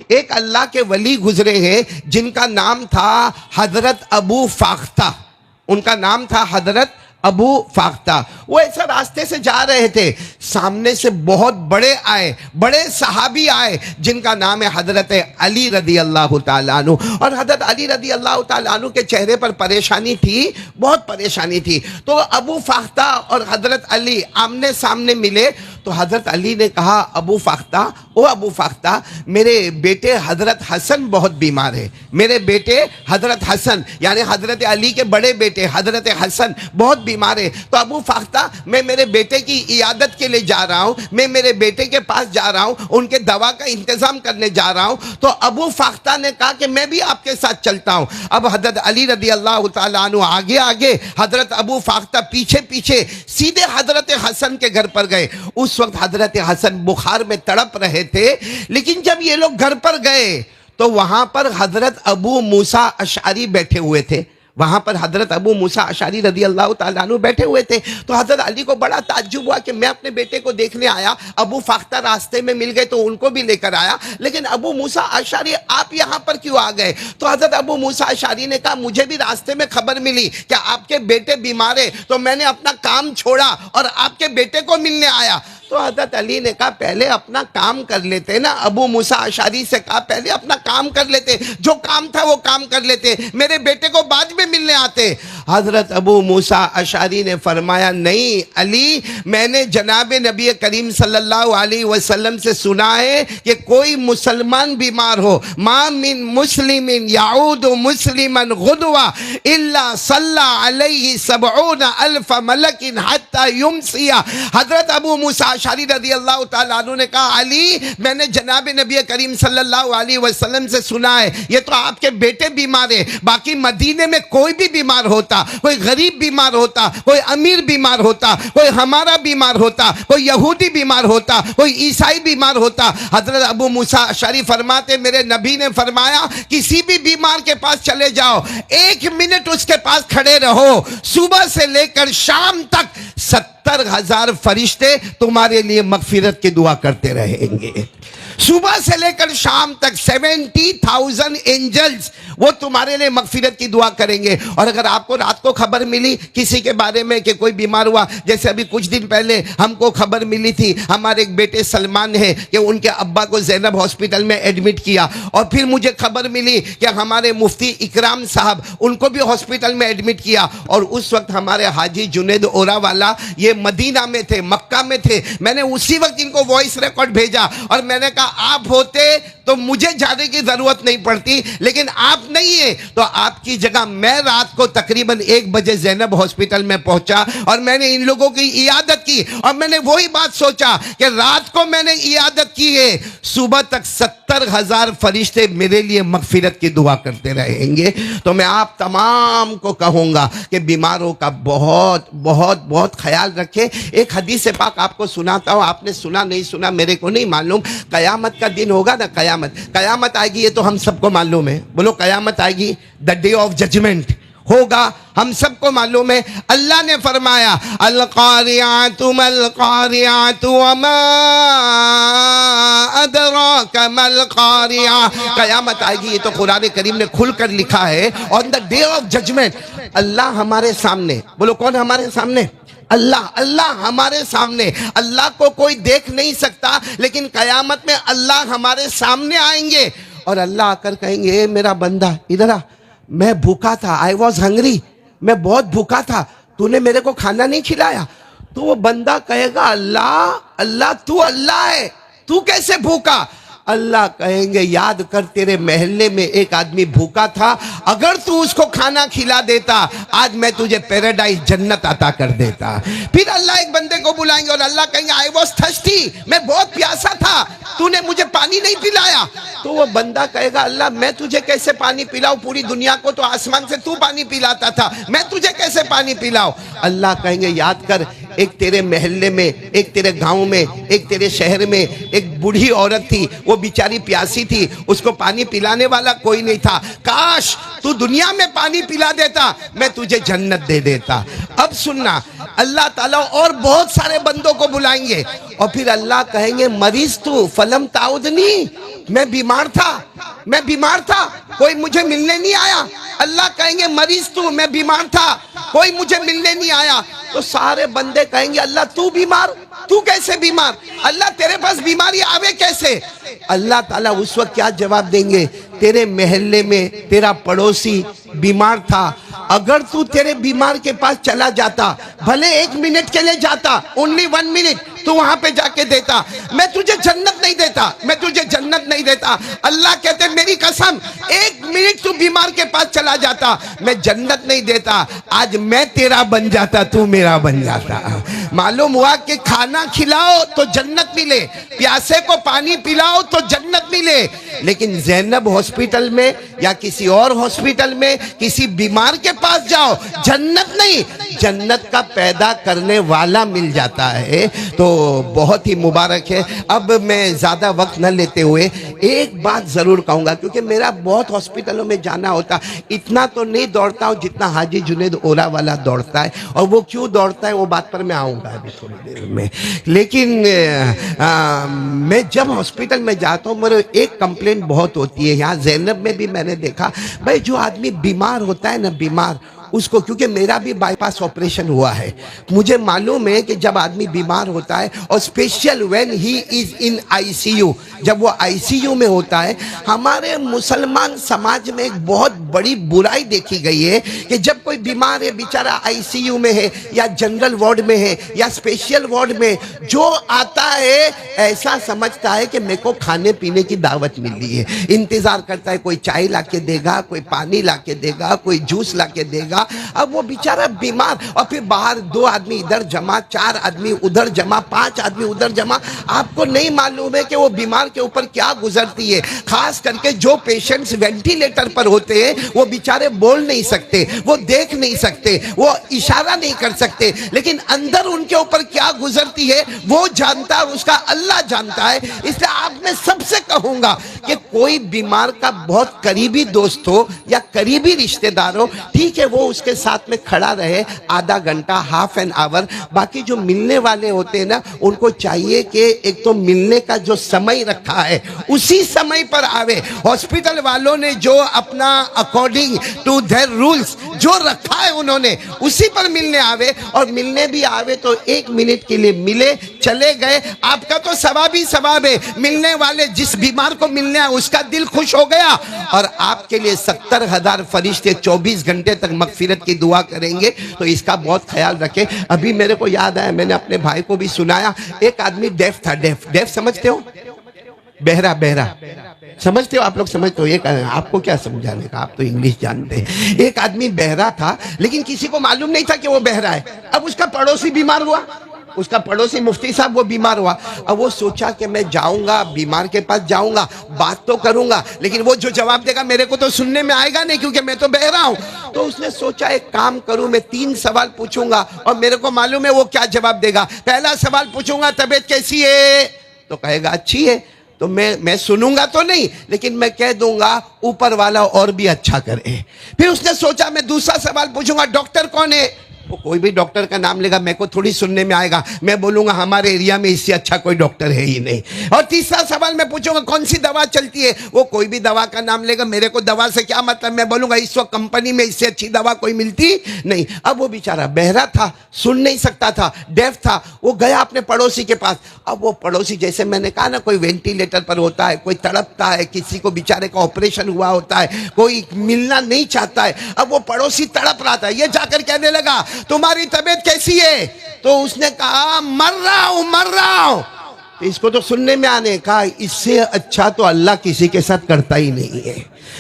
ایک اللہ کے ولی گزرے ہیں جن کا نام تھا حضرت ابو فاختہ. ان کا نام تھا حضرت ابو فاختہ. وہ ایسا راستے سے جا رہے تھے, سامنے سے بہت بڑے آئے, بڑے صحابی آئے جن کا نام ہے حضرت علی رضی اللہ تعالیٰ عنہ. اور حضرت علی رضی اللہ تعالیٰ عنہ کے چہرے پر پریشانی تھی, بہت پریشانی تھی. تو ابو فاختہ اور حضرت علی آمنے سامنے ملے تو حضرت علی نے کہا ابو فاختہ, او ابو فاختہ, میرے بیٹے حضرت حسن بہت بیمار ہے. میرے بیٹے حضرت حسن یعنی حضرت علی کے بڑے بیٹے حضرت حسن بہت بیمار ہے. تو ابو فاختہ, میں میرے بیٹے کی عیادت کے لیے جا رہا ہوں, میں میرے بیٹے کے پاس جا رہا ہوں, ان کے دوا کا انتظام کرنے جا رہا ہوں. تو ابو فاختہ نے کہا کہ میں بھی آپ کے ساتھ چلتا ہوں. اب حضرت علی رضی اللہ تعالیٰ عنہ آگے آگے, حضرت ابو فاختہ پیچھے پیچھے, سیدھے حضرت حسن کے گھر پر گئے. اس وقت حضرت حسن بخار میں تڑپ رہے تھے. لیکن جب یہ لوگ گھر پر گئے تو وہاں پر حضرت ابو موسیٰ اشعری بیٹھے ہوئے تھے. وہاں پر حضرت ابو موسیٰ اشعری رضی اللہ تعالیٰ عنہ بیٹھے ہوئے تھے. تو حضرت علی کو بڑا تعجب ہوا کہ میں اپنے بیٹے کو دیکھنے آیا, ابو فاختہ راستے میں مل گئے تو ان کو بھی لے کر آیا, لیکن ابو موسیٰ اشعری آپ یہاں پر کیوں آ گئے؟ تو حضرت ابو موسیٰ اشعری نے کہا مجھے بھی راستے میں خبر ملی کہ آپ کے بیٹے بیمار ہیں, تو میں نے اپنا کام چھوڑا اور آپ کے بیٹے کو ملنے آیا. تو حضرت علی نے کہا پہلے اپنا کام کر لیتے نا. ابو موسیٰ اشعری سے کہا پہلے اپنا کام کر لیتے, جو کام تھا وہ کام کر لیتے, میرے بیٹے کو بعد میں ملنے آتے. حضرت ابو موسیٰ اشعری نے فرمایا نہیں علی, میں نے جناب نبی کریم صلی اللہ علیہ وسلم سے سنا ہے کہ کوئی مسلمان بیمار ہو, ما من مسلم یعود مسلما غدوا الا صلی علیہ 70,000 ملک حتی یمسی. حضرت ابو موسیٰ اشعری رضی اللہ تعالیٰ عنہ نے کہا علی, میں نے جناب نبی کریم صلی اللہ علیہ وسلم سے سنا ہے یہ تو آپ کے بیٹے بیمار ہیں, باقی مدینے میں کوئی بھی بیمار ہوتا, کوئی غریب بیمار ہوتا, کوئی امیر بیمار ہوتا, کوئی ہمارا بیمار ہوتا, کوئی یہودی بیمار ہوتا, کوئی عیسائی بیمار ہوتا. حضرت ابو موسیٰ اشعری فرماتے میرے نبی نے فرمایا کسی بھی بیمار کے پاس چلے جاؤ, 1 منٹ اس کے پاس کھڑے رہو, صبح سے لے کر شام تک 70,000 فرشتے تمہارے لیے مغفرت کی دعا کرتے رہیں گے. صبح سے لے کر شام تک 70,000 اینجلز وہ تمہارے لیے مغفرت کی دعا کریں گے. اور اگر آپ کو رات کو خبر ملی کسی کے بارے میں کہ کوئی بیمار ہوا, جیسے ابھی کچھ دن پہلے ہم کو خبر ملی تھی ہمارے ایک بیٹے سلمان ہے کہ ان کے ابا کو زینب ہاسپٹل میں ایڈمٹ کیا, اور پھر مجھے خبر ملی کہ ہمارے مفتی اکرام صاحب ان کو بھی ہاسپٹل میں ایڈمٹ کیا. اور اس وقت ہمارے حاجی جنید اورا والا یہ مدینہ میں تھے, مکہ میں تھے. میں نے اسی وقت ان کو وائس ریکارڈ بھیجا اور میں نے کہا آپ ہوتے تو مجھے جانے کی ضرورت نہیں پڑتی, لیکن آپ نہیں ہیں تو آپ کی جگہ میں رات کو تقریباً 1 بجے زینب ہاسپٹل میں پہنچا اور میں نے ان لوگوں کی عیادت کی. اور میں نے وہی بات سوچا کہ رات کو میں نے عیادت کی ہے, صبح تک 70,000 فرشتے میرے لیے مغفرت کی دعا کرتے رہیں گے. تو میں آپ تمام کو کہوں گا کہ بیماروں کا بہت بہت بہت خیال رکھیں. ایک حدیث پاک آپ کو سناتا ہوں, آپ نے سنا نہیں سنا میرے کو نہیں معلوم. قیامت کا دن ہوگا نا, قیامت آئے گی, یہ تو ہم سب کو معلوم ہے. بولو قیامت آئے گی, دا ڈے آف ججمنٹ ہوگا, ہم سب کو معلوم ہے. اللہ نے فرمایا القاریات ما القاریات وما ادراک ما القاریہ. قیامت آئے گی, یہ تو قرآن کریم نے کھل کر لکھا ہے. آن دا ڈے آف ججمنٹ اللہ ہمارے سامنے, بولو کون ہمارے سامنے؟ اللہ. اللہ ہمارے سامنے. اللہ کو کوئی دیکھ نہیں سکتا, لیکن قیامت میں اللہ ہمارے سامنے آئیں گے اور اللہ آ کر کہیں گے اے میرا بندہ ادھر آ, میں بھوکا تھا, آئی واز ہنگری, میں بہت بھوکا تھا, تو نے میرے کو کھانا نہیں کھلایا. تو وہ بندہ کہے گا اللہ اللہ تو اللہ ہے, تو کیسے بھوکا؟ اللہ کہیں گے یاد کر تیرے محلے میں ایک آدمی بھوکا تھا, اگر تو اس کو کھانا کھلا دیتا آج میں تجھے پیراڈائز جنت عطا کر دیتا. پھر اللہ ایک بندے کو بلائیں گے اور اللہ کہیں گے آئی واز تھرسٹی, میں بہت پیاسا تھا, تو نے مجھے پانی نہیں پلایا. تو وہ بندہ کہے گا اللہ میں تجھے کیسے پانی پلاؤں, پوری دنیا کو تو آسمان سے تو پانی پلاتا تھا, میں تجھے کیسے پانی پلاؤں؟ اللہ کہیں گے یاد کر ایک تیرے محلے میں, ایک تیرے گاؤں میں, ایک تیرے شہر میں ایک بوڑھی عورت تھی, وہ بیچاری پیاسی تھی, اس کو پانی پلانے والا کوئی نہیں تھا, کاش تو دنیا میں پانی پلا دیتا میں تجھے جنت دے دیتا. اب سننا, اللہ تعالیٰ اور بہت سارے بندوں کو بلائیں گے اور پھر اللہ کہیں گے مریض تو فلم تعودنی، میں بیمار تھا کوئی مجھے ملنے نہیں آیا۔ اللہ کہیں گے مریض تو، میں بیمار تھا کوئی مجھے ملنے نہیں آیا۔ تو سارے بندے کہیں گے اللہ تو بیمار، تو کیسے بیمار؟ اللہ تیرے پاس بیماری آوے کیسے؟ اللہ تعالیٰ اس وقت کیا جواب دیں گے؟ تیرے محلے میں تیرا پڑوسی بیمار تھا، اگر تو تیرے بیمار کے پاس چلا جاتا، بھلے 1 منٹ کے لیے جاتا، only 1 منٹ تو وہاں پہ جا کے دیتا، میں تجھے جنت نہیں دیتا۔ اللہ کہتے میری قسم 1 منٹ تو بیمار کے پاس چلا جاتا، میں جنت نہیں دیتا، آج میں تیرا بن جاتا، تو میرا بن جاتا۔ معلوم ہوا کہ کھانا کھلاؤ تو جنت ملے، پیاسے کو پانی پلاؤ تو جنت ملے، لیکن زینب ہاسپٹل میں یا کسی اور ہاسپٹل میں کسی بیمار کے پاس جاؤ، جنت نہیں، جنت کا پیدا کرنے والا مل جاتا ہے۔ تو بہت ہی مبارک ہے۔ اب میں زیادہ وقت نہ لیتے ہوئے ایک بات ضرور کہوں گا، کیونکہ میرا بہت ہاسپٹلوں میں جانا ہوتا، اتنا تو نہیں دوڑتا ہوں جتنا حاجی جنید اولا والا دوڑتا ہے، اور وہ کیوں دوڑتا ہے وہ بات پر میں آؤں گا ابھی تھوڑی دیر میں۔ لیکن میں جب ہاسپٹل میں جاتا ہوں میرے ایک کمپلینٹ بہت ہوتی ہے، یہاں زینب میں بھی میں نے دیکھا، بھائی جو آدمی بیمار ہوتا ہے نا، بیمار اس کو، کیونکہ میرا بھی بائی پاس آپریشن ہوا ہے، مجھے معلوم ہے کہ جب آدمی بیمار ہوتا ہے، اور special when he is in I C U, جب وہ آئی سی یو میں ہوتا ہے، ہمارے مسلمان سماج میں ایک بہت بڑی برائی دیکھی گئی ہے کہ جب کوئی بیمار ہے، بیچارہ آئی سی یو میں ہے یا جنرل وارڈ میں ہے یا اسپیشل وارڈ میں، جو آتا ہے ایسا سمجھتا ہے کہ میرے کو کھانے پینے کی دعوت ملی ہے، انتظار کرتا ہے کوئی چائے لا کے دے گا، کوئی پانی لا کے دے گا، کوئی جوس لا کے دے گا۔ اب وہ بیچارہ بیمار، اور پھر باہر 2 آدمی ادھر جمع، 4 آدمی ادھر جمع، 5 آدمی ادھر جمع، آپ کو نہیں معلوم ہے کہ وہ بیمار کے اوپر کیا گزرتی ہے۔ خاص کر کے جو پیشنٹس وینٹیلیٹر پر ہوتے ہیں وہ بیچارے بول نہیں سکتے، وہ دیکھ نہیں سکتے، وہ اشارہ نہیں کر سکتے، لیکن اندر ان کے اوپر کیا گزرتی ہے وہ جانتا ہے، اس کا اللہ جانتا ہے۔ اس لیے آپ میں سب سے کہوں گا کہ کوئی بیمار کا بہت قریبی دوست ہو یا قریبی رشتہ دار ہو، ٹھیک ہے وہ اس کے ساتھ میں کھڑا رہے آدھا گھنٹہ، ہاف این آور۔ باقی جو ملنے والے ہوتے ہیں نا، ان کو چاہیے کہ ایک تو ملنے کا جو سمے رکھا ہے اسی سمے پر آوے۔ ہاسپٹل والوں نے جو اپنا اکارڈنگ ٹو دیئر رولز جو رکھا ہے انہوں نے اسی پر ملنے آوے، اور ملنے بھی آوے تو 1 منٹ کے لیے ملے، چلے گئے، آپ کا تو ثواب ہی ثواب ہے۔ ملنے والے جس بیمار کو ملنے آئے اس کا دل خوش ہو گیا، اور آپ کے لیے 70,000 فرشتے 24 گھنٹے تک مغفرت کی دعا کریں گے۔ تو اس کا بہت خیال رکھیں۔ ابھی میرے کو یاد آیا، میں نے اپنے بھائی کو بھی سنایا، ایک آدمی ڈیف تھا، ڈیف سمجھتے ہو؟ بہرا سمجھتے ہو آپ لوگ؟ سمجھتے ہو؟ ایک آپ کو کیا سمجھانے کا، آپ تو انگلش جانتے ہیں۔ ایک آدمی بہرا تھا لیکن کسی کو معلوم نہیں تھا کہ وہ بہرا ہے۔ اب اس کا پڑوسی بیمار ہوا، اس کا پڑوسی مفتی صاحب وہ بیمار ہوا۔ اب وہ سوچا کہ میں جاؤں گا بیمار کے پاس، جاؤں گا بات تو کروں گا، لیکن وہ جو جواب دے گا میرے کو تو سننے میں آئے گا نہیں، کیونکہ میں تو بہرا ہوں۔ تو اس نے سوچا ایک کام کروں، میں 3 سوال پوچھوں گا اور میرے کو معلوم ہے وہ کیا جواب دے گا۔ پہلا سوال پوچھوں گا طبیعت کیسی ہے، تو کہے گا اچھی ہے، تو میں سنوں گا تو نہیں، لیکن میں کہہ دوں گا اوپر والا اور بھی اچھا کرے۔ پھر اس نے سوچا میں دوسرا سوال پوچھوں گا ڈاکٹر کون ہے، وہ کوئی بھی ڈاکٹر کا نام لے گا، میں کو تھوڑی سننے میں آئے گا، میں بولوں گا ہمارے ایریا میں اس سے اچھا کوئی ڈاکٹر ہے ہی نہیں۔ اور تیسرا سوال میں پوچھوں گا کون سی دوا چلتی ہے، وہ کوئی بھی دوا کا نام لے گا، میرے کو دوا سے کیا مطلب، میں بولوں گا اس وقت کمپنی میں اس سے اچھی دوا کوئی ملتی نہیں۔ اب وہ بیچارہ بہرا تھا، سن نہیں سکتا تھا، ڈیف تھا، وہ گیا اپنے پڑوسی کے پاس۔ اب وہ پڑوسی جیسے میں نے کہا نا، کوئی وینٹیلیٹر پر ہوتا ہے، کوئی تڑپتا ہے، کسی کو بیچارے کا آپریشن ہوا ہوتا ہے، کوئی ملنا نہیں چاہتا ہے۔ اب وہ پڑوسی تڑپ رہا تھا، یہ جا کر کہنے لگا تمہاری طبیعت کیسی ہے، تو اس نے کہا مر رہا ہوں۔ تو اس کو تو سننے میں آنے، کہا اس سے اچھا تو اللہ کسی کے ساتھ کرتا ہی نہیں ہے،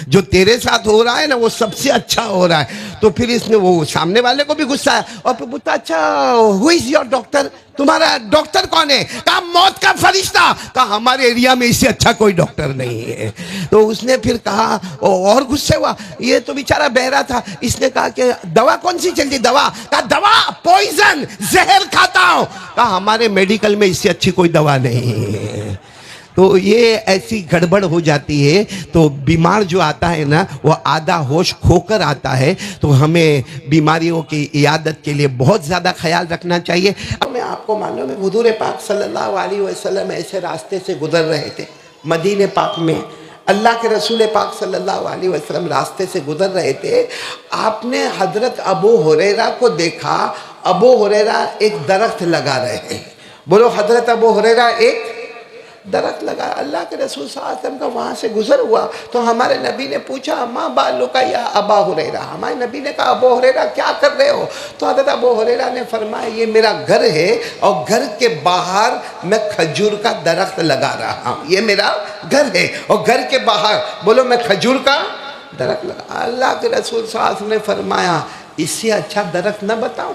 جو تیرے ساتھ ہو رہا ہے نا وہ سب سے اچھا ہو رہا ہے۔ تو پھر اس نے وہ سامنے والے کو بھی غصہ ہے، اور پھر پوچھا اچھا ہو از یور ڈاکٹر، تمہارا ڈاکٹر کون ہے، کہا موت کا فرشتہ، کہا ہمارے ایریا میں اس سے اچھا کوئی ڈاکٹر نہیں ہے۔ تو اس نے پھر کہا اور غصے ہوا، یہ تو بیچارہ بہرا تھا، اس نے کہا کہ دوا کون سی چلتی، دوا، کہا دوا پوائزن، زہر کھاتا ہوں، کہا ہمارے میڈیکل میں اس سے اچھی کوئی دوا نہیں ہے۔ تو یہ ایسی گڑبڑ ہو جاتی ہے، تو بیمار جو آتا ہے نا وہ آدھا ہوش کھو کر آتا ہے، تو ہمیں بیماریوں کی عیادت کے لیے بہت زیادہ خیال رکھنا چاہیے۔ میں آپ کو معلوم ہے حضور پاک صلی اللہ علیہ وسلم ایسے راستے سے گزر رہے تھے مدینہ پاک میں، اللہ کے رسول پاک صلی اللہ علیہ وسلم راستے سے گزر رہے تھے، آپ نے حضرت ابو ہریرہ کو دیکھا، ابو ہریرہ ایک درخت لگا رہے ہیں۔ بولو حضرت ابو ہریرہ ایک درخت لگا، اللہ کے رسول صلی اللہ علیہ وسلم کا وہاں سے گزر ہوا تو ہمارے نبی نے پوچھا ما بالک یا ابا ہریرہ، ہمارے نبی نے کہا ابو ہریرہ کیا کر رہے ہو؟ تو حضرت ابو ہریرہ نے فرمایا یہ میرا گھر ہے اور گھر کے باہر میں کھجور کا درخت لگا رہا ہوں، یہ میرا گھر ہے اور گھر کے باہر بولو میں کھجور کا درخت لگا۔ اللہ کے رسول صلی اللہ علیہ وسلم نے فرمایا اس سے اچھا درخت نہ بتاؤں،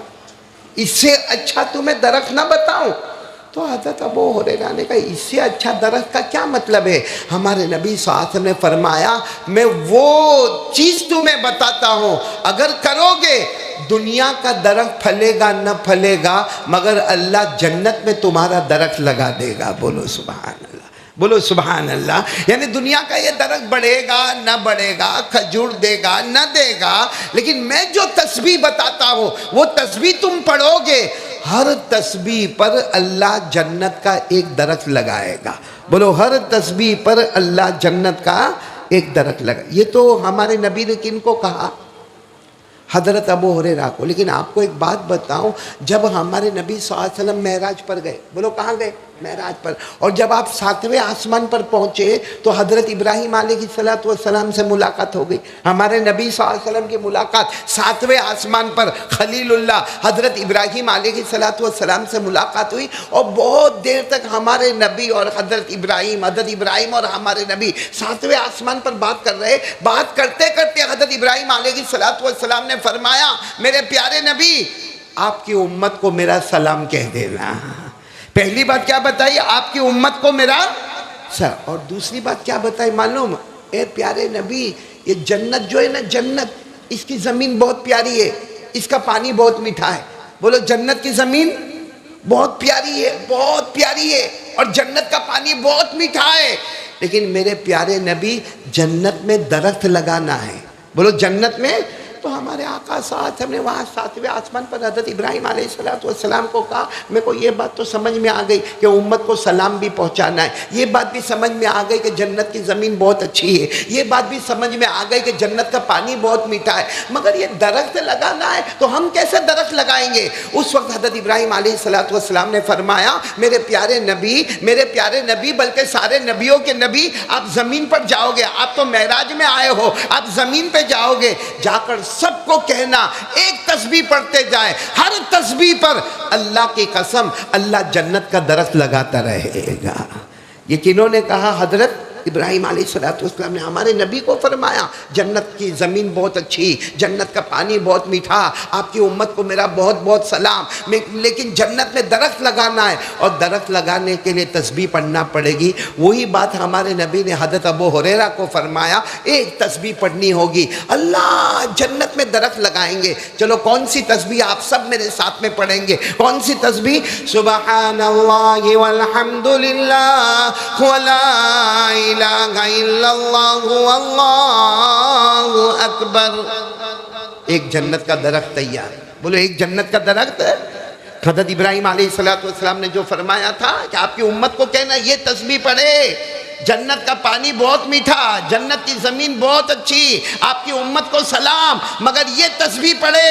اس سے اچھا تمہیں درخت نہ بتاؤں؟ تو حضرت ابو ہریرہ نے کہا اس سے اچھا درخت کا کیا مطلب ہے؟ ہمارے نبی صلی اللہ علیہ وسلم نے فرمایا میں وہ چیز تمہیں بتاتا ہوں اگر کرو گے دنیا کا درخت پھلے گا نہ پھلے گا مگر اللہ جنت میں تمہارا درخت لگا دے گا۔ بولو سبحان اللہ، بولو سبحان اللہ۔ یعنی دنیا کا یہ درخت بڑھے گا نہ بڑھے گا، کھجور دے گا نہ دے گا، لیکن میں جو تسبیح بتاتا ہوں وہ تسبیح تم پڑھو گے، ہر تسبیح پر اللہ جنت کا ایک درخت لگائے گا۔ بولو ہر تسبیح پر اللہ جنت کا ایک درخت لگائے۔ یہ تو ہمارے نبی نے کن کو کہا؟ حضرت ابو ہریرہ کو۔ لیکن آپ کو ایک بات بتاؤں، جب ہمارے نبی صلی اللہ علیہ وسلم معراج پر گئے، بولو کہاں گئے؟ معراج پر، اور جب آپ 7ویں آسمان پر پہنچے تو حضرت ابراہیم علیہ السلام سے ملاقات ہو گئی۔ ہمارے نبی صلی اللہ علیہ وسلم کی ملاقات 7ویں آسمان پر خلیل اللہ حضرت ابراہیم علیہ السلام سے ملاقات ہوئی، اور بہت دیر تک ہمارے نبی اور حضرت ابراہیم اور ہمارے نبی 7ویں آسمان پر بات کر رہے۔ بات کرتے کرتے حضرت ابراہیم علیہ السلام نے فرمایا میرے پیارے نبی آپ کی امت کو میرا سلام کہہ دینا۔ پہلی بات کیا بتائی؟ آپ کی امت کو میرا سلام، اور دوسری بات کیا بتائی معلوم؟ اے پیارے نبی یہ جنت جو ہے نا، جنت اس کی زمین بہت پیاری ہے، اس کا پانی بہت میٹھا ہے۔ بولو جنت کی زمین بہت پیاری ہے، بہت پیاری ہے، اور جنت کا پانی بہت میٹھا ہے، لیکن میرے پیارے نبی جنت میں درخت لگانا ہے۔ بولو جنت میں۔ تو ہمارے آقا صلی اللہ علیہ وسلم نے وہاں 7ویں آسمان پر حضرت ابراہیم علیہ السلام کو کہا میرے کو یہ بات تو سمجھ میں آ گئی کہ امت کو سلام بھی پہنچانا ہے، یہ بات بھی سمجھ میں آ گئی کہ جنت کی زمین بہت اچھی ہے، یہ بات بھی سمجھ میں آ گئی کہ جنت کا پانی بہت میٹھا ہے، مگر یہ درخت لگانا ہے تو ہم کیسے درخت لگائیں گے؟ اس وقت حضرت ابراہیم علیہ السلام نے فرمایا میرے پیارے نبی بلکہ سارے نبیوں کے نبی آپ زمین پر جاؤ گے، آپ تو معراج میں آئے ہو، آپ زمین پہ جاؤ گے، جا کر سب کو کہنا ایک تسبیح پڑھتے جائے، ہر تسبیح پر اللہ کی قسم اللہ جنت کا درخت لگاتا رہے گا۔ یہ کنہوں نے کہا؟ حضرت ابراہیم علیہ السلام نے ہمارے نبی کو فرمایا جنت کی زمین بہت اچھی، جنت کا پانی بہت میٹھا، آپ کی امت کو میرا بہت بہت سلام، لیکن جنت میں درخت لگانا ہے اور درخت لگانے کے لیے تسبیح پڑھنا پڑے گی۔ وہی بات ہمارے نبی نے حضرت ابو ہریرہ کو فرمایا ایک تسبیح پڑھنی ہوگی، اللہ جنت میں درخت لگائیں گے۔ چلو کون سی تسبیح آپ سب میرے ساتھ میں پڑھیں گے؟ کون سی تسبیح؟ سبحان اللہ والحمد للہ ولا الہ الا اللہ واللہ اکبر۔ ایک جنت کا درخت تیار۔ بولو ایک جنت کا درخت ہے۔ حضرت ابراہیم علیہ السلام نے جو فرمایا تھا کہ آپ کی امت کو کہنا یہ تسبیح پڑھے، جنت کا پانی بہت میٹھا، جنت کی زمین بہت اچھی، آپ کی امت کو سلام، مگر یہ تسبیح پڑھے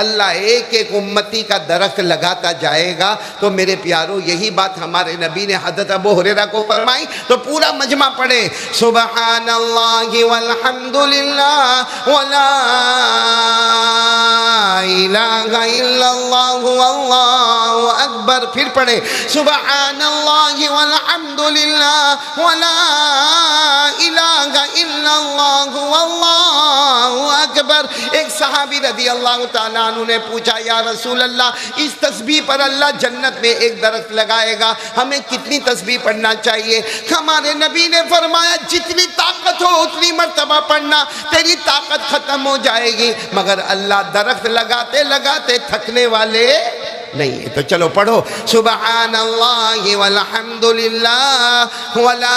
اللہ ایک ایک امتی کا درخت لگاتا جائے گا۔ تو میرے پیارو یہی بات ہمارے نبی نے حضرت ابو ہریرہ کو فرمائی، تو پورا مجمع پڑھے سبحان اللہ والحمد للہ ولا الہ الا اللہ واللہ اکبر۔ پھر پڑھے سبحان اللہ والحمد للہ ولا الہ الا اللہ واللہ اکبر۔ ایک صحابی رضی اللہ تعالیٰ عنہ نے پوچھا یا رسول اللہ اس تسبیح پر اللہ جنت میں ایک درخت لگائے گا، ہمیں کتنی تسبیح پڑھنا چاہیے؟ ہمارے نبی نے فرمایا جتنی طاقت ہو اتنی مرتبہ پڑھنا، تیری طاقت ختم ہو جائے گی، مگر اللہ درخت لگاتے لگاتے تھکنے والے نہیں ہے۔ تو چلو پڑھو سبحان اللہ والحمد للہ ولا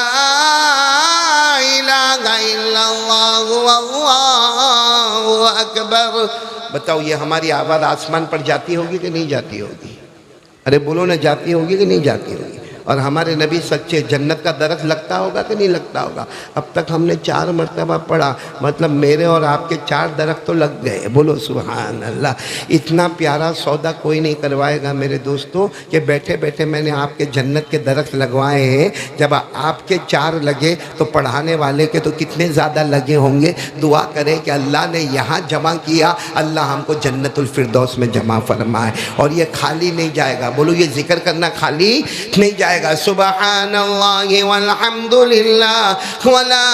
الہ الا اللہ واللہ اکبر۔ بتاؤ یہ ہماری آواز آسمان پر جاتی ہوگی کہ نہیں جاتی ہوگی؟ ارے بولو نا، جاتی ہوگی کہ نہیں جاتی ہوگی؟ اور ہمارے نبی سچے، جنت کا درخت لگتا ہوگا کہ نہیں لگتا ہوگا؟ اب تک ہم نے 4 مرتبہ پڑھا، مطلب میرے اور آپ کے 4 درخت تو لگ گئے۔ بولو سبحان اللہ۔ اتنا پیارا سودا کوئی نہیں کروائے گا میرے دوستوں کہ بیٹھے بیٹھے میں نے آپ کے جنت کے درخت لگوائے ہیں۔ جب آپ کے 4 لگے تو پڑھانے والے کے تو کتنے زیادہ لگے ہوں گے۔ دعا کریں کہ اللہ نے یہاں جمع کیا، اللہ ہم کو جنت الفردوس میں جمع فرمائے، اور یہ خالی نہیں جائے گا۔ بولو یہ ذکر کرنا خالی نہیں جائے گا۔ سبحان اللہ والحمد للہ ولا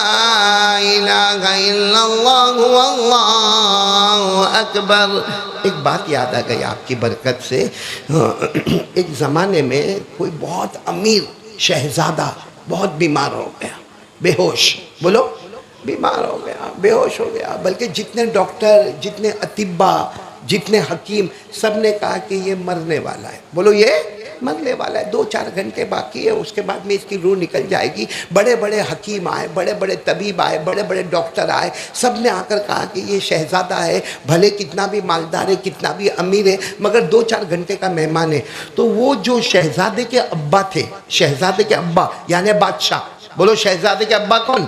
الہ الا اللہ واللہ اکبر۔ ایک بات یاد آ گئی آپ کی برکت سے۔ ایک زمانے میں کوئی بہت امیر شہزادہ بہت بیمار ہو گیا، بے ہوش، بولو بیمار ہو گیا، بے ہوش ہو گیا۔ بلکہ جتنے ڈاکٹر، جتنے اطباء، جتنے حکیم، سب نے کہا کہ یہ مرنے والا ہے۔ بولو یہ مرنے والا ہے، 2-4 گھنٹے باقی ہے، اس کے بعد میں اس کی روح نکل جائے گی۔ بڑے بڑے حکیم آئے، بڑے بڑے طبیب آئے، بڑے بڑے ڈاکٹر آئے، سب نے آ کر کہا کہ یہ شہزادہ ہے، بھلے کتنا بھی مالدار ہے، کتنا بھی امیر ہے، مگر 2-4 گھنٹے کا مہمان ہے۔ تو وہ جو شہزادے کے ابا تھے، شہزادے کے ابا یعنی بادشاہ، بولو شہزادے کے ابا کون؟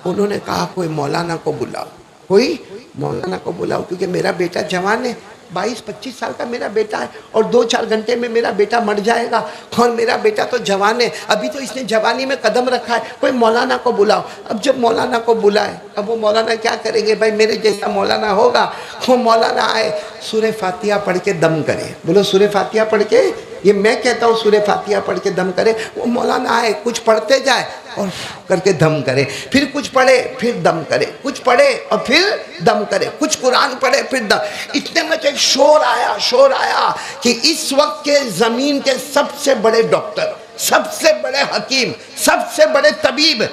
انہوں نے کہا کوئی مولانا کو بلاؤ، کوئی مولانا کو بلاؤ، کیونکہ میرا بیٹا جوان ہے، 22-25 سال کا میرا بیٹا ہے، اور 2-4 گھنٹے میں میرا بیٹا مر جائے گا، اور میرا بیٹا تو جوان ہے، ابھی تو اس نے جوانی میں قدم رکھا ہے، کوئی مولانا کو بلاؤ۔ اب جب مولانا کو بلائے، اب وہ مولانا کیا کریں گے؟ بھائی میرے جیسا مولانا ہوگا، وہ مولانا آئے، سورہ فاتحہ پڑھ کے دم کرے۔ بولو سورہ فاتحہ پڑھ کے، یہ میں کہتا ہوں سورہ فاتحہ پڑھ کے دم کرے۔ وہ مولانا آئے، کچھ پڑھتے جائے اور کر کے دم کرے، پھر کچھ پڑھے پھر دم کرے، کچھ پڑھے اور پھر دم کرے، کچھ قرآن پڑھے پھر دم۔ اتنے میں ایک شور آیا کہ اس وقت کے زمین کے سب سے بڑے ڈاکٹر، سب سے بڑے حکیم، سب سے بڑے طبیب،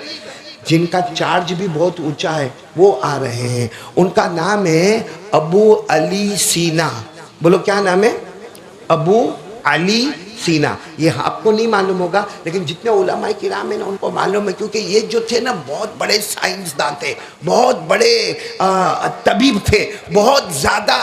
جن کا چارج بھی بہت اونچا ہے، وہ آ رہے ہیں۔ ان کا نام ہے ابو علی سینا۔ بولو کیا نام ہے؟ ابو علی سینا۔ یہ آپ کو نہیں معلوم ہوگا، لیکن جتنے علماء کرام ہیں نا ان کو معلوم ہے، کیونکہ یہ جو تھے نا بہت بڑے سائنسداں تھے، بہت بڑے طبیب تھے، بہت زیادہ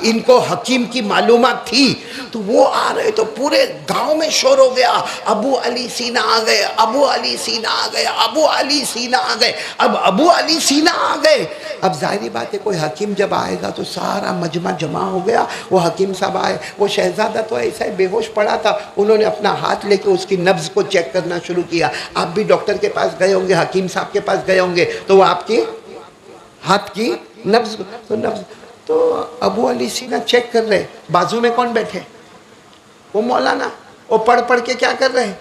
ان کو حکیم کی معلومات تھی۔ تو وہ آ رہے تو پورے گاؤں میں شور ہو گیا، ابو علی سینا آ گئے، ابو علی سینا آ گئے، ابو علی سینا آ گئے۔ اب ابو علی سینا آ گئے، اب ظاہری بات ہے کوئی حکیم جب آئے گا تو سارا مجمع جمع ہو گیا۔ وہ حکیم صاحب آئے، وہ شہزادہ تو ایسا ہی بے ہوش پڑا تھا، انہوں نے اپنا ہاتھ لے کے اس کی نبض کو چیک کرنا شروع کیا۔ آپ بھی ڈاکٹر کے پاس گئے ہوں گے، حکیم صاحب کے پاس گئے ہوں گے، تو وہ آپ کی ہاتھ کی نبض تو ابو علی سینا چیک کر رہے۔ بازو میں کون بیٹھے؟ وہ مولانا، وہ پڑھ پڑھ کے کیا کر رہے؟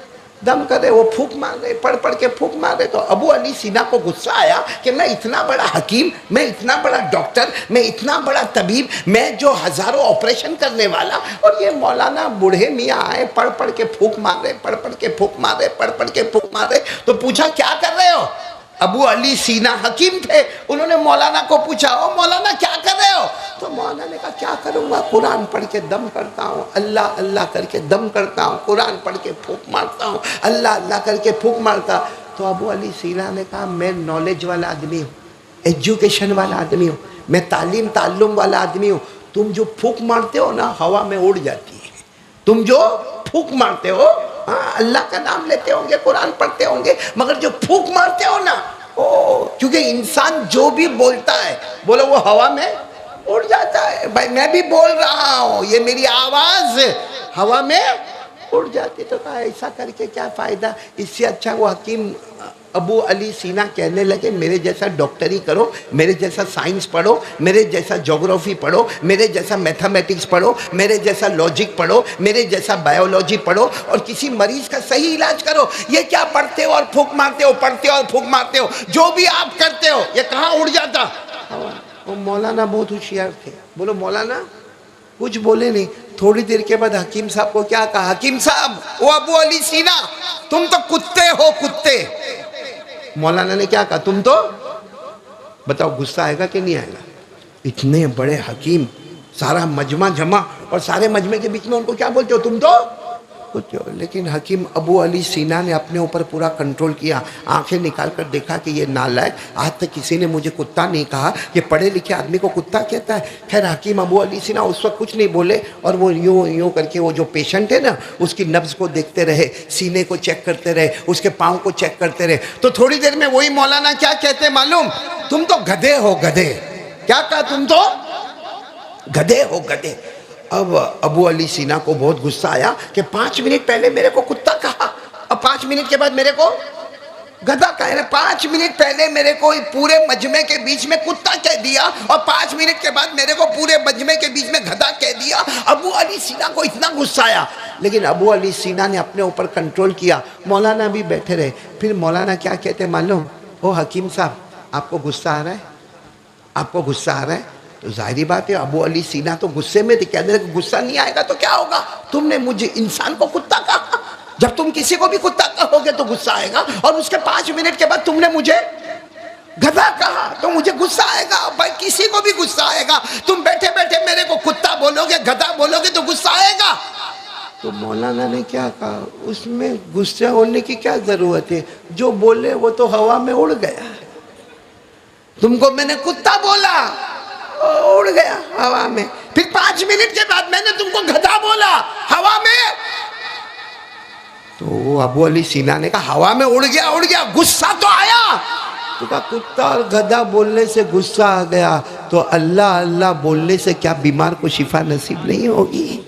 دم کر رہے، وہ پھونک مار رہے، پڑھ پڑھ کے پھونک مار رہے۔ تو ابو علی سینا کو غصہ آیا کہ میں اتنا بڑا حکیم، میں اتنا بڑا ڈاکٹر، میں اتنا بڑا طبیب، میں جو ہزاروں آپریشن کرنے والا، اور یہ مولانا بوڑھے میاں آئے پڑھ پڑھ کے پھونک مار رہے، پڑھ پڑھ کے پھونک مار رہے، پڑھ پڑھ کے پھونک مار رہے۔ تو پوچھا کیا کر رہے ہو؟ ابو علی سینا حکیم تھے، انہوں نے مولانا کو پوچھا او مولانا کیا کر رہے ہو؟ تو مولانا نے کہا کیا کروں گا، قرآن پڑھ کے دم کرتا ہوں، اللہ اللہ کر کے دم کرتا ہوں، قرآن پڑھ کے پھونک مارتا ہوں، اللہ اللہ کر کے پھونک مارتا۔ تو ابو علی سینا نے کہا میں نالج والا آدمی ہوں، ایجوکیشن والا آدمی ہوں، میں تعلم والا آدمی ہوں، تم جو پھونک مارتے ہو نا ہوا میں اڑ جاتی ہے، تم جو پھونک مارتے ہو، ہاں اللہ کا نام لیتے ہوں گے، قرآن پڑھتے ہوں گے، مگر جو پھونک مارتے ہو نا، کیونکہ انسان جو بھی بولتا ہے بولو وہ ہوا میں اڑ جاتا ہے۔ بھائی میں بھی بول رہا ہوں، یہ میری آواز ہوا میں اڑ جاتی۔ تو کہا ایسا کر کے کیا فائدہ، اس سے اچھا وہ حکیم ابو علی سینا کہنے لگے میرے جیسا ڈاکٹری کرو، میرے جیسا سائنس پڑھو، میرے جیسا جغرافی پڑھو، میرے جیسا میتھمیٹکس پڑھو، میرے جیسا لاجک پڑھو، میرے جیسا بایولوجی پڑھو، اور کسی مریض کا صحیح علاج کرو۔ یہ کیا پڑھتے ہو اور پھونک مارتے ہو، پڑھتے ہو اور پھونک مارتے ہو، جو بھی آپ کرتے ہو یہ کہاں اڑ جاتا؟ وہ مولانا بہت ہوشیار تھے، بولو مولانا کچھ بولے نہیں۔ تھوڑی دیر کے بعد حکیم صاحب کو کیا کہا، حکیم صاحب وہ ابو علی سینا تم تو کتے ہو، کتے۔ مولانا نے کیا کہا، تم تو، بتاؤ غصہ آئے گا کہ نہیں آئے گا؟ اتنے بڑے حکیم سارا مجمع جمع اور سارے مجمع کے بیچ میں ان کو کیا بولتے ہو تم تو کچھ ہو. لیکن حکیم ابو علی سینا نے اپنے اوپر پورا کنٹرول کیا. آنکھیں نکال کر دیکھا کہ یہ نالائق, آج تک کسی نے مجھے کتا نہیں کہا, یہ پڑھے لکھے آدمی کو کتا کہتا ہے. خیر حکیم ابو علی سینا اس وقت کچھ نہیں بولے اور وہ یوں کر کے وہ جو پیشنٹ ہے نا اس کی نبض کو دیکھتے رہے, سینے کو چیک کرتے رہے, اس کے پاؤں کو چیک کرتے رہے. تو تھوڑی دیر میں وہی مولانا کیا کہتے معلوم, تم تو گدھے ہو گدھے. کیا کہا, تم تو گدھے ہو گدھے. اب ابو علی سینا کو بہت غصہ آیا کہ 5 منٹ پہلے میرے کو کتا کہا اور 5 منٹ کے بعد میرے کو گدھا کہا. 5 منٹ پہلے میرے کو پورے مجمع کے بیچ میں کتا کہہ دیا اور 5 منٹ کے بعد میرے کو پورے مجمع کے بیچ میں گدھا کہہ دیا. ابو علی سینا کو اتنا غصہ آیا, لیکن ابو علی سینا نے اپنے اوپر کنٹرول کیا. مولانا بھی بیٹھے رہے. پھر مولانا کیا کہتے معلوم, او حکیم صاحب آپ کو غصہ آ رہا ہے, آپ کو غصہ آ رہا ہے. تو ظاہری بات ہے ابو علی سینا تو غصے میں تھے. کہنے لگے غصہ نہیں آئے گا تو کیا ہوگا, تم نے مجھے انسان کو کتا کہا, جب تم کسی کو بھی کتا کہو گے تو غصہ آئے گا, اور اس کے 5 منٹ کے بعد تم نے مجھے گدھا کہا تو مجھے غصہ آئے گا. بھائی کسی کو بھی غصہ آئے گا, تم بیٹھے بیٹھے میرے کو کتا بولو گے, گدھا بولو گے تو غصہ آئے گا. تو مولانا نے کیا کہا, اس میں غصہ ہونے کی کیا ضرورت ہے, جو بولے وہ تو ہوا میں اڑ گیا. تم کو میں نے کتا بولا, اڑ گیا ہوا میں. پھر 5 منٹ کے بعد میں نے تم کو گدھا بولا ہوا میں. تو ابو علی سینا نے کہا ہوا میں اڑ گیا, غصہ تو آیا. تو کہا کتا اور گدھا بولنے سے غصہ آ گیا تو اللہ اللہ بولنے سے کیا بیمار کو شفا نصیب نہیں ہوگی.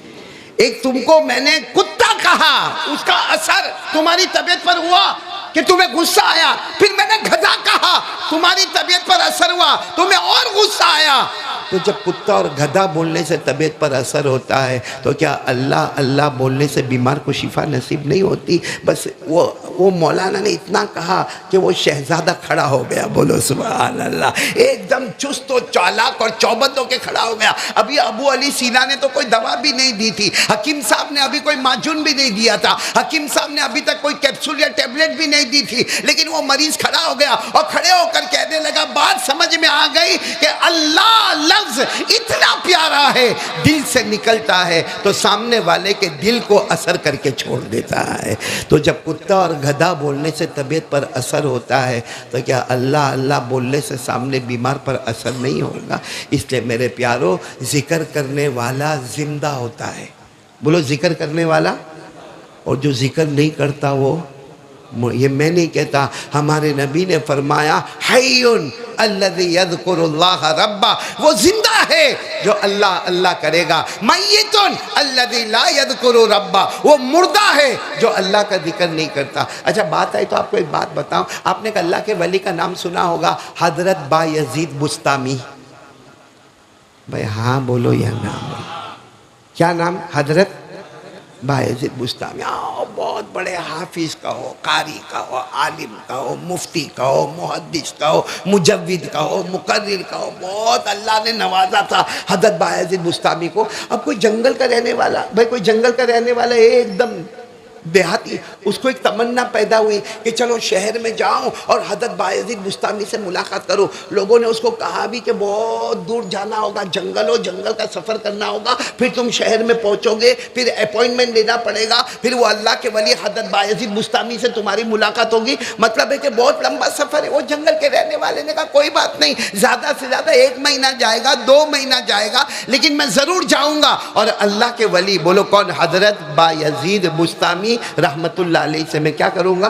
ایک تم کو میں نے کتا کہا, اس کا اثر تمہاری طبیعت پر ہوا کہ تمہیں غصہ آیا. پھر میں نے گدھا کہا, تمہاری طبیعت پر اثر ہوا, تمہیں اور غصہ آیا. تو جب کتا اور گدھا بولنے سے طبیعت پر اثر ہوتا ہے تو کیا اللہ اللہ بولنے سے بیمار کو شفا نصیب نہیں ہوتی. بس وہ مولانا نے اتنا کہا کہ وہ شہزادہ کھڑا ہو گیا. بولو سبحان اللہ, ایک دم چست و چالاک اور چوبند ہو کے کھڑا ہو گیا. ابھی ابو علی سینا نے تو کوئی دوا بھی نہیں دی تھی, حکیم صاحب نے ابھی کوئی معجون بھی نہیں دیا تھا, حکیم صاحب نے ابھی تک کوئی کیپسول یا ٹیبلٹ بھی نہیں دی تھی, لیکن وہ مریض کھڑا ہو گیا اور کھڑے ہو کر کہنے لگا, بات سمجھ میں آ گئی کہ اللہ لفظ اتنا پیارا ہے, دل سے نکلتا ہے تو سامنے والے کے دل کو اثر کر کے چھوڑ دیتا ہے. تو جب کتا اور گدھا بولنے سے طبیعت پر اثر ہوتا ہے تو کیا اللہ اللہ بولنے سے سامنے بیمار پر اثر نہیں ہوگا. اس لیے میرے پیارو, ذکر کرنے والا زندہ ہوتا ہے. بولو ذکر کرنے والا, اور جو ذکر نہیں کرتا وہ, یہ میں نہیں کہتا, ہمارے نبی نے فرمایا حیٌ الذی یذکر اللہ ربہ, وہ زندہ ہے جو اللہ اللہ کرے گا. میت الذی لا یذکر ربہ, وہ مردہ ہے جو اللہ کا ذکر نہیں کرتا. اچھا بات آئی تو آپ کو ایک بات بتاؤں, آپ نے اللہ کے ولی کا نام سنا ہوگا, حضرت بایزید بسطامی. بھائی ہاں بولو یا نام بولو, کیا نام, حضرت بایزید بسطامی. بہت بڑے حافظ کا ہو, قاری کا ہو, عالم کا ہو, مفتی کا ہو, محدث کا ہو, مجود کا ہو, مقرر کا ہو, بہت اللہ نے نوازا تھا حضرت بایزید بسطامی کو. اب کوئی جنگل کا رہنے والا, بھائی کوئی جنگل کا رہنے والا ایک دم دیہاتی, اس کو ایک تمنا پیدا ہوئی کہ چلو شہر میں جاؤں اور حضرت بایزید بسطامی سے ملاقات کرو. لوگوں نے اس کو کہا بھی کہ بہت دور جانا ہوگا, جنگل ہو, جنگل کا سفر کرنا ہوگا, پھر تم شہر میں پہنچو گے, پھر اپوائنٹمنٹ لینا پڑے گا, پھر وہ اللہ کے ولی حضرت بایزید بسطامی سے تمہاری ملاقات ہوگی. مطلب ہے کہ بہت لمبا سفر ہے. وہ جنگل کے رہنے والے نے کہا کوئی بات نہیں, زیادہ سے زیادہ 1 مہینہ جائے گا, 2 مہینہ جائے گا, لیکن میں ضرور جاؤں گا. اور اللہ کے ولی, بولو کون, حضرت بایزید بسطامی رحمت اللہ علیہ سے میں کیا کروں گا,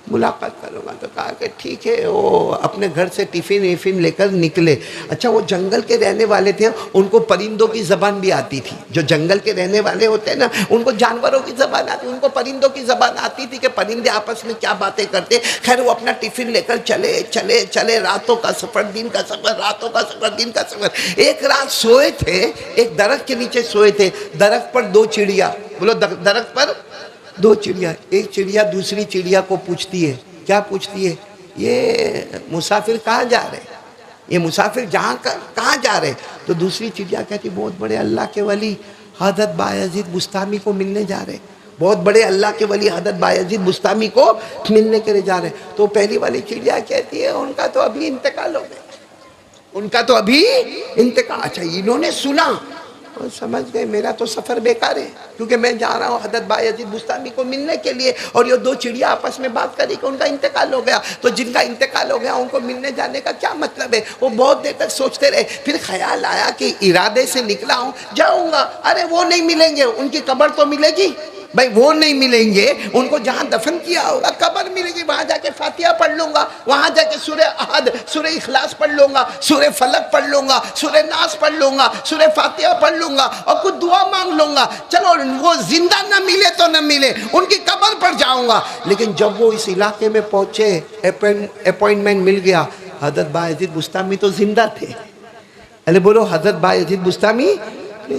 ملاقات کروں گا. تو کہا کہ ٹھیک ہے. وہ اپنے گھر سے ٹفن لے کر نکلے. اچھا وہ جنگل کے رہنے والے تھے, ان کو پرندوں کی زبان بھی آتی تھی. جو جنگل کے رہنے والے ہوتے ہیں نا, ان کو جانوروں کی زبان آتی, ان کو پرندوں کی زبان آتی تھی کہ پرندے آپس میں کیا باتیں کرتے. خیر وہ اپنا ٹفن لے کر چلے, راتوں کا سفر, دن کا سفر, راتوں کا سفر, دن کا سفر. ایک رات سوئے تھے, ایک درخت کے نیچے سوئے تھے. درخت پر 2 چڑیا, بولو درخت پر 2 چڑیا. ایک چڑیا دوسری چڑیا کو پوچھتی ہے, کیا پوچھتی ہے, یہ مسافر کہاں جا رہے, یہ مسافر کہاں جا رہے. تو دوسری چڑیا کہتی بہت بڑے اللہ کے ولی حضرت بایزید بسطامی کو ملنے جا رہے, بہت بڑے اللہ کے ولی حضرت بایزید بسطامی کو ملنے کے لیے جا رہے. تو پہلی والی چڑیا کہتی ہے ان کا تو ابھی انتقال ہو گیا, ان کا تو ابھی انتقال. اچھا انہوں نے سنا اور سمجھ گئے میرا تو سفر بیکار ہے، کیونکہ میں جا رہا ہوں حضرت بایزید بستامی کو ملنے کے لیے، اور یہ دو چڑیا آپس میں بات کری کہ ان کا انتقال ہو گیا. تو جن کا انتقال ہو گیا ان کو ملنے جانے کا کیا مطلب ہے؟ وہ بہت دیر تک سوچتے رہے. پھر خیال آیا کہ ارادے سے نکلا ہوں، جاؤں گا. ارے وہ نہیں ملیں گے، ان کی قبر تو ملے گی. بھائی وہ نہیں ملیں گے، ان کو جہاں دفن کیا ہوگا قبر ملے گی، وہاں جا کے فاتحہ پڑھ لوں گا، وہاں جا کے سورہ احد، سورہ اخلاص پڑھ لوں گا، سورہ فلق پڑھ لوں گا، سورہ ناس پڑھ لوں گا، سورہ فاتحہ پڑھ لوں گا اور کچھ دعا مانگ لوں گا. چلو وہ زندہ نہ ملے تو نہ ملے، ان کی قبر پر جاؤں گا. لیکن جب وہ اس علاقے میں پہنچے، اپوائنٹمنٹ مل گیا، حضرت بایزید بستامی تو زندہ تھے. ارے بولو حضرت بایزید بستامی.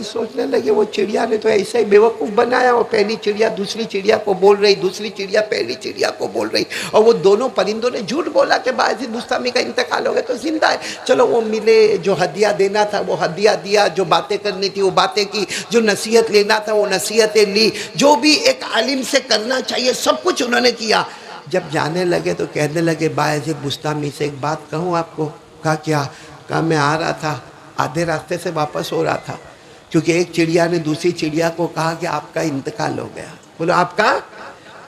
سوچنے لگے وہ چڑیا نے تو ایسا ہی بیوقوف بنایا، وہ پہلی چڑیا دوسری چڑیا کو بول رہی، دوسری چڑیا پہلی چڑیا کو بول رہی، اور وہ دونوں پرندوں نے جھوٹ بولا کہ بایزید بستامی کا انتقال ہو گیا تو زندہ ہے. چلو وہ ملے، جو ہدیہ دینا تھا وہ ہدیہ دیا، جو باتیں کرنی تھی وہ باتیں کی، جو نصیحت لینا تھا وہ نصیحتیں لی، جو بھی ایک عالم سے کرنا چاہیے سب کچھ انہوں نے کیا. جب جانے لگے تو کہنے لگے بایزید بستامی سے ایک بات کہوں آپ کو. کہا کیا؟ کہا میں آ رہا تھا، آدھے راستے سے واپس ہو رہا تھا، کیونکہ ایک چڑیا نے دوسری چڑیا کو کہا کہ آپ کا انتقال ہو گیا. بولو آپ کا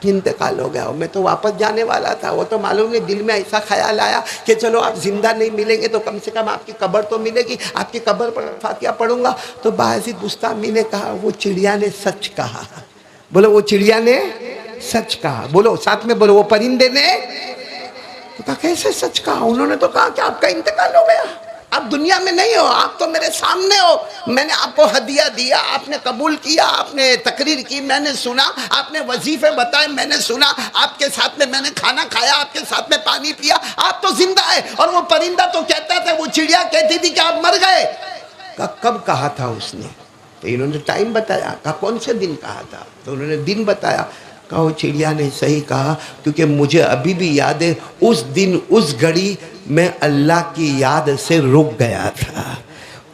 انتقال ہو گیا. میں تو واپس جانے والا تھا، وہ تو معلوم نہیں، دل میں ایسا خیال آیا کہ چلو آپ زندہ نہیں ملیں گے تو کم سے کم آپ کی قبر تو ملے گی، آپ کی قبر پر فاتحہ پڑھوں گا. تو بایزید بستامی نے کہا وہ چڑیا نے سچ کہا. بولو وہ چڑیا نے سچ کہا. بولو ساتھ میں بولو وہ پرندے نے. تو کہا کیسے سچ کہا؟ انہوں نے تو کہا کہ آپ کا انتقال ہو گیا، آپ دنیا میں نہیں ہو، آپ تو میرے سامنے ہو. میں نے آپ کو ہدیہ دیا، آپ نے قبول کیا، آپ نے تقریر کی، میں نے سنا، آپ نے وظیفے بتائے، میں نے سنا، آپ کے ساتھ میں نے کھانا کھایا، آپ کے ساتھ میں پانی پیا، آپ تو زندہ ہے. اور وہ پرندہ تو کہتا تھا، وہ چڑیا کہتی تھی کہ آپ مر گئے. کہا کب کہا تھا اس نے؟ تو انہوں نے ٹائم بتایا. کہا کون سے دن کہا تھا؟ تو انہوں نے دن بتایا. کہا وہ چڑیا نے صحیح کہا، کیونکہ مجھے ابھی بھی یاد ہے اس دن اس گھڑی میں اللہ کی یاد سے رک گیا تھا.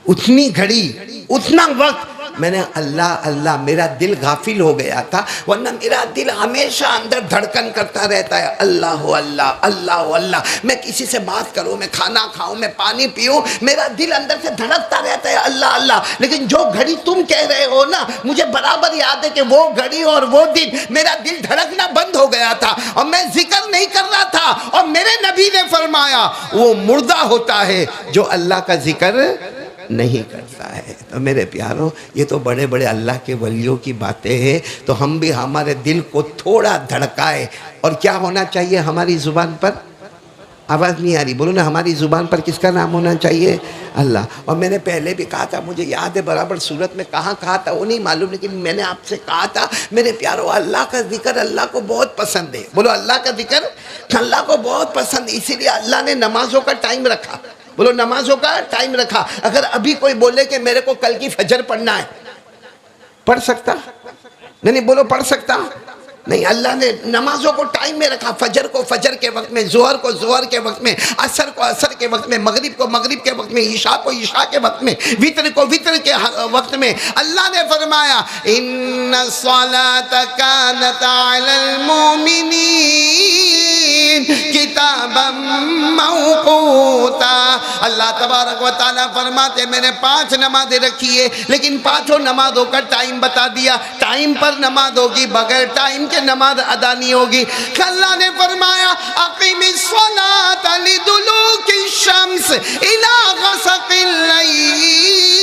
اتنی گھڑی، اتنا وقت میں نے اللہ اللہ، میرا دل غافل ہو گیا تھا، ورنہ میرا دل ہمیشہ اندر دھڑکن کرتا رہتا ہے، اللہ اللہ اللہ اللہ. میں کسی سے بات کروں، میں کھانا کھاؤں، میں پانی پیوں، میرا دل اندر سے دھڑکتا رہتا ہے اللہ اللہ. لیکن جو گھڑی تم کہہ رہے ہو نا، مجھے برابر یاد ہے کہ وہ گھڑی اور وہ دن میرا دل دھڑکنا بند ہو گیا تھا اور میں ذکر نہیں کر رہا تھا. اور میرے نبی نے فرمایا وہ مردہ ہوتا ہے جو اللہ کا ذکر نہیں کرتا ہے. تو میرے پیاروں، یہ تو بڑے بڑے اللہ کے ولیوں کی باتیں ہیں. تو ہم بھی ہمارے دل کو تھوڑا دھڑکائے. اور کیا ہونا چاہیے ہماری زبان پر؟ آواز نہیں آ رہی، بولو نا. ہماری زبان پر کس کا نام ہونا چاہیے؟ اللہ. اور میں نے پہلے بھی کہا تھا، مجھے یاد ہے برابر صورت میں کہاں کہا تھا وہ نہیں معلوم، لیکن میں نے آپ سے کہا تھا میرے پیاروں، اللہ کا ذکر اللہ کو بہت پسند ہے. بولو اللہ کا ذکر اللہ کو بہت پسند. اسی لیے اللہ نے نمازوں کا ٹائم رکھا. بولو نمازوں کا ٹائم رکھا. اگر ابھی کوئی بولے کہ میرے کو کل کی فجر پڑھنا ہے، پڑھ سکتا؟ نہیں بولو پڑھ سکتا؟ نہیں. اللہ نے نمازوں کو ٹائم میں رکھا. فجر کو فجر کے وقت میں، ظہر کو ظہر کے وقت میں، عصر کو عصر کے وقت میں، مغرب کو مغرب کے وقت میں، عشاء کو عشاء کے وقت میں، وتر کو وتر کے وقت میں. اللہ نے فرمایا ان الصلاۃ کانت علی المؤمنین کتابا موقوتا. اللہ تبارک و تعالیٰ فرماتے میں نے 5 نمازیں رکھی ہے، لیکن 5 نمازوں کا ٹائم بتا دیا. ٹائم پر نماز ہوگی، بغیر ٹائم کے نماز ادا نہیں ہوگی. اللہ نے فرمایا اقیم الصلاۃ لدلوک الشمس الی غسق اللیل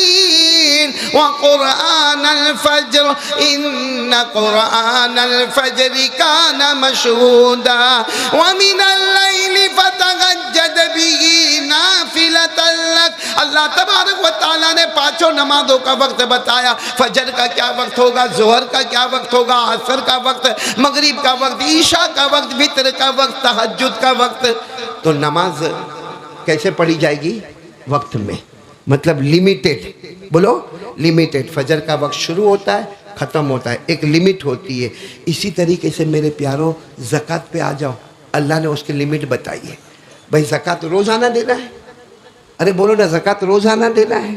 وقرآن الفجر ان قرآن الفجر کان مشہودا ومن اللیل فتہجد به نافلۃ لک. اللہ تبارک و تعالیٰ نے 5 نمازوں کا وقت بتایا. فجر کا کیا وقت ہوگا، ظہر کا کیا وقت ہوگا، عصر کا وقت، مغرب کا وقت، عشاء کا وقت، وتر کا وقت، تہجد کا وقت. تو نماز کیسے پڑھی جائے گی؟ وقت میں، مطلب لیمیٹڈ. بولو لیمیٹڈ. فجر کا وقت شروع ہوتا ہے، ختم ہوتا ہے، ایک لیمٹ ہوتی ہے. اسی طریقے سے میرے پیاروں زکوٰۃ پہ آ جاؤ. اللہ نے اس کی لیمٹ بتائی ہے. بھائی زکوٰۃ روزانہ دینا ہے. ارے بولو نا، زکوٰۃ روزانہ دینا ہے.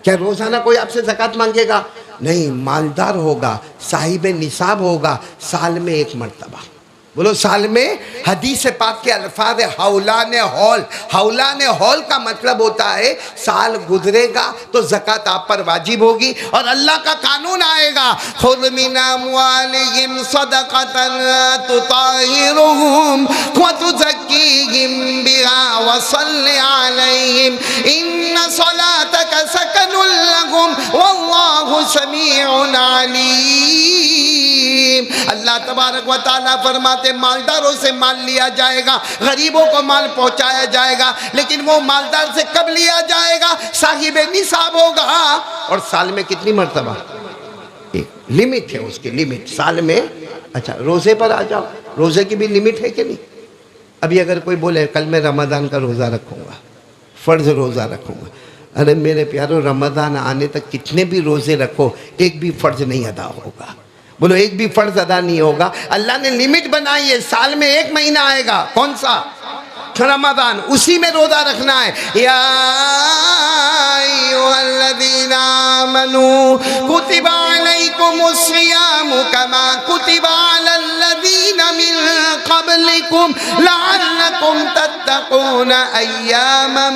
کیا روزانہ کوئی آپ سے زکوٰۃ مانگے گا؟ نہیں. مالدار ہوگا، صاحب نصاب ہوگا، سال میں 1 مرتبہ. بولو سال میں حدیث پاک کے الفاظ حولان ہول. حولان ہول کا مطلب ہوتا ہے سال گزرے گا تو زکوٰۃ آپ پر واجب ہوگی اور اللہ کا قانون آئے گا خذ من اموالہم صدقۃ تطہرہم وتزکیہم بہا وصل علیہم ان صلاتک سکن لہم واللہ سمیع علیم. اللہ تبارک و تعالیٰ فرماتے مالداروں سے مال لیا جائے گا، غریبوں کو مال پہنچایا جائے گا، لیکن وہ مالدار سے کب لیا جائے گا؟ صاحب نصاب ہوگا. اور سال میں کتنی مرتبہ؟ ایک لمٹ ہے اس کی، لمٹ سال میں. اچھا روزے پر آ جاؤ، روزے کی بھی لمٹ ہے کہ نہیں؟ ابھی اگر کوئی بولے کل میں رمضان کا روزہ رکھوں گا، فرض روزہ رکھوں گا، ارے میرے پیارو رمضان آنے تک کتنے بھی روزے رکھو ایک بھی فرض نہیں ادا ہوگا. بولو ایک بھی فرض ادا نہیں ہوگا. اللہ نے لمٹ بنائی ہے، سال میں ایک مہینہ آئے گا، کون سا؟ رمضان، اسی میں روزہ رکھنا ہے. یا ایھا الذین آمنوا کتب علیکم الصیام کما کتب علی الذین من قبلکم لعلکم تتقون ایاما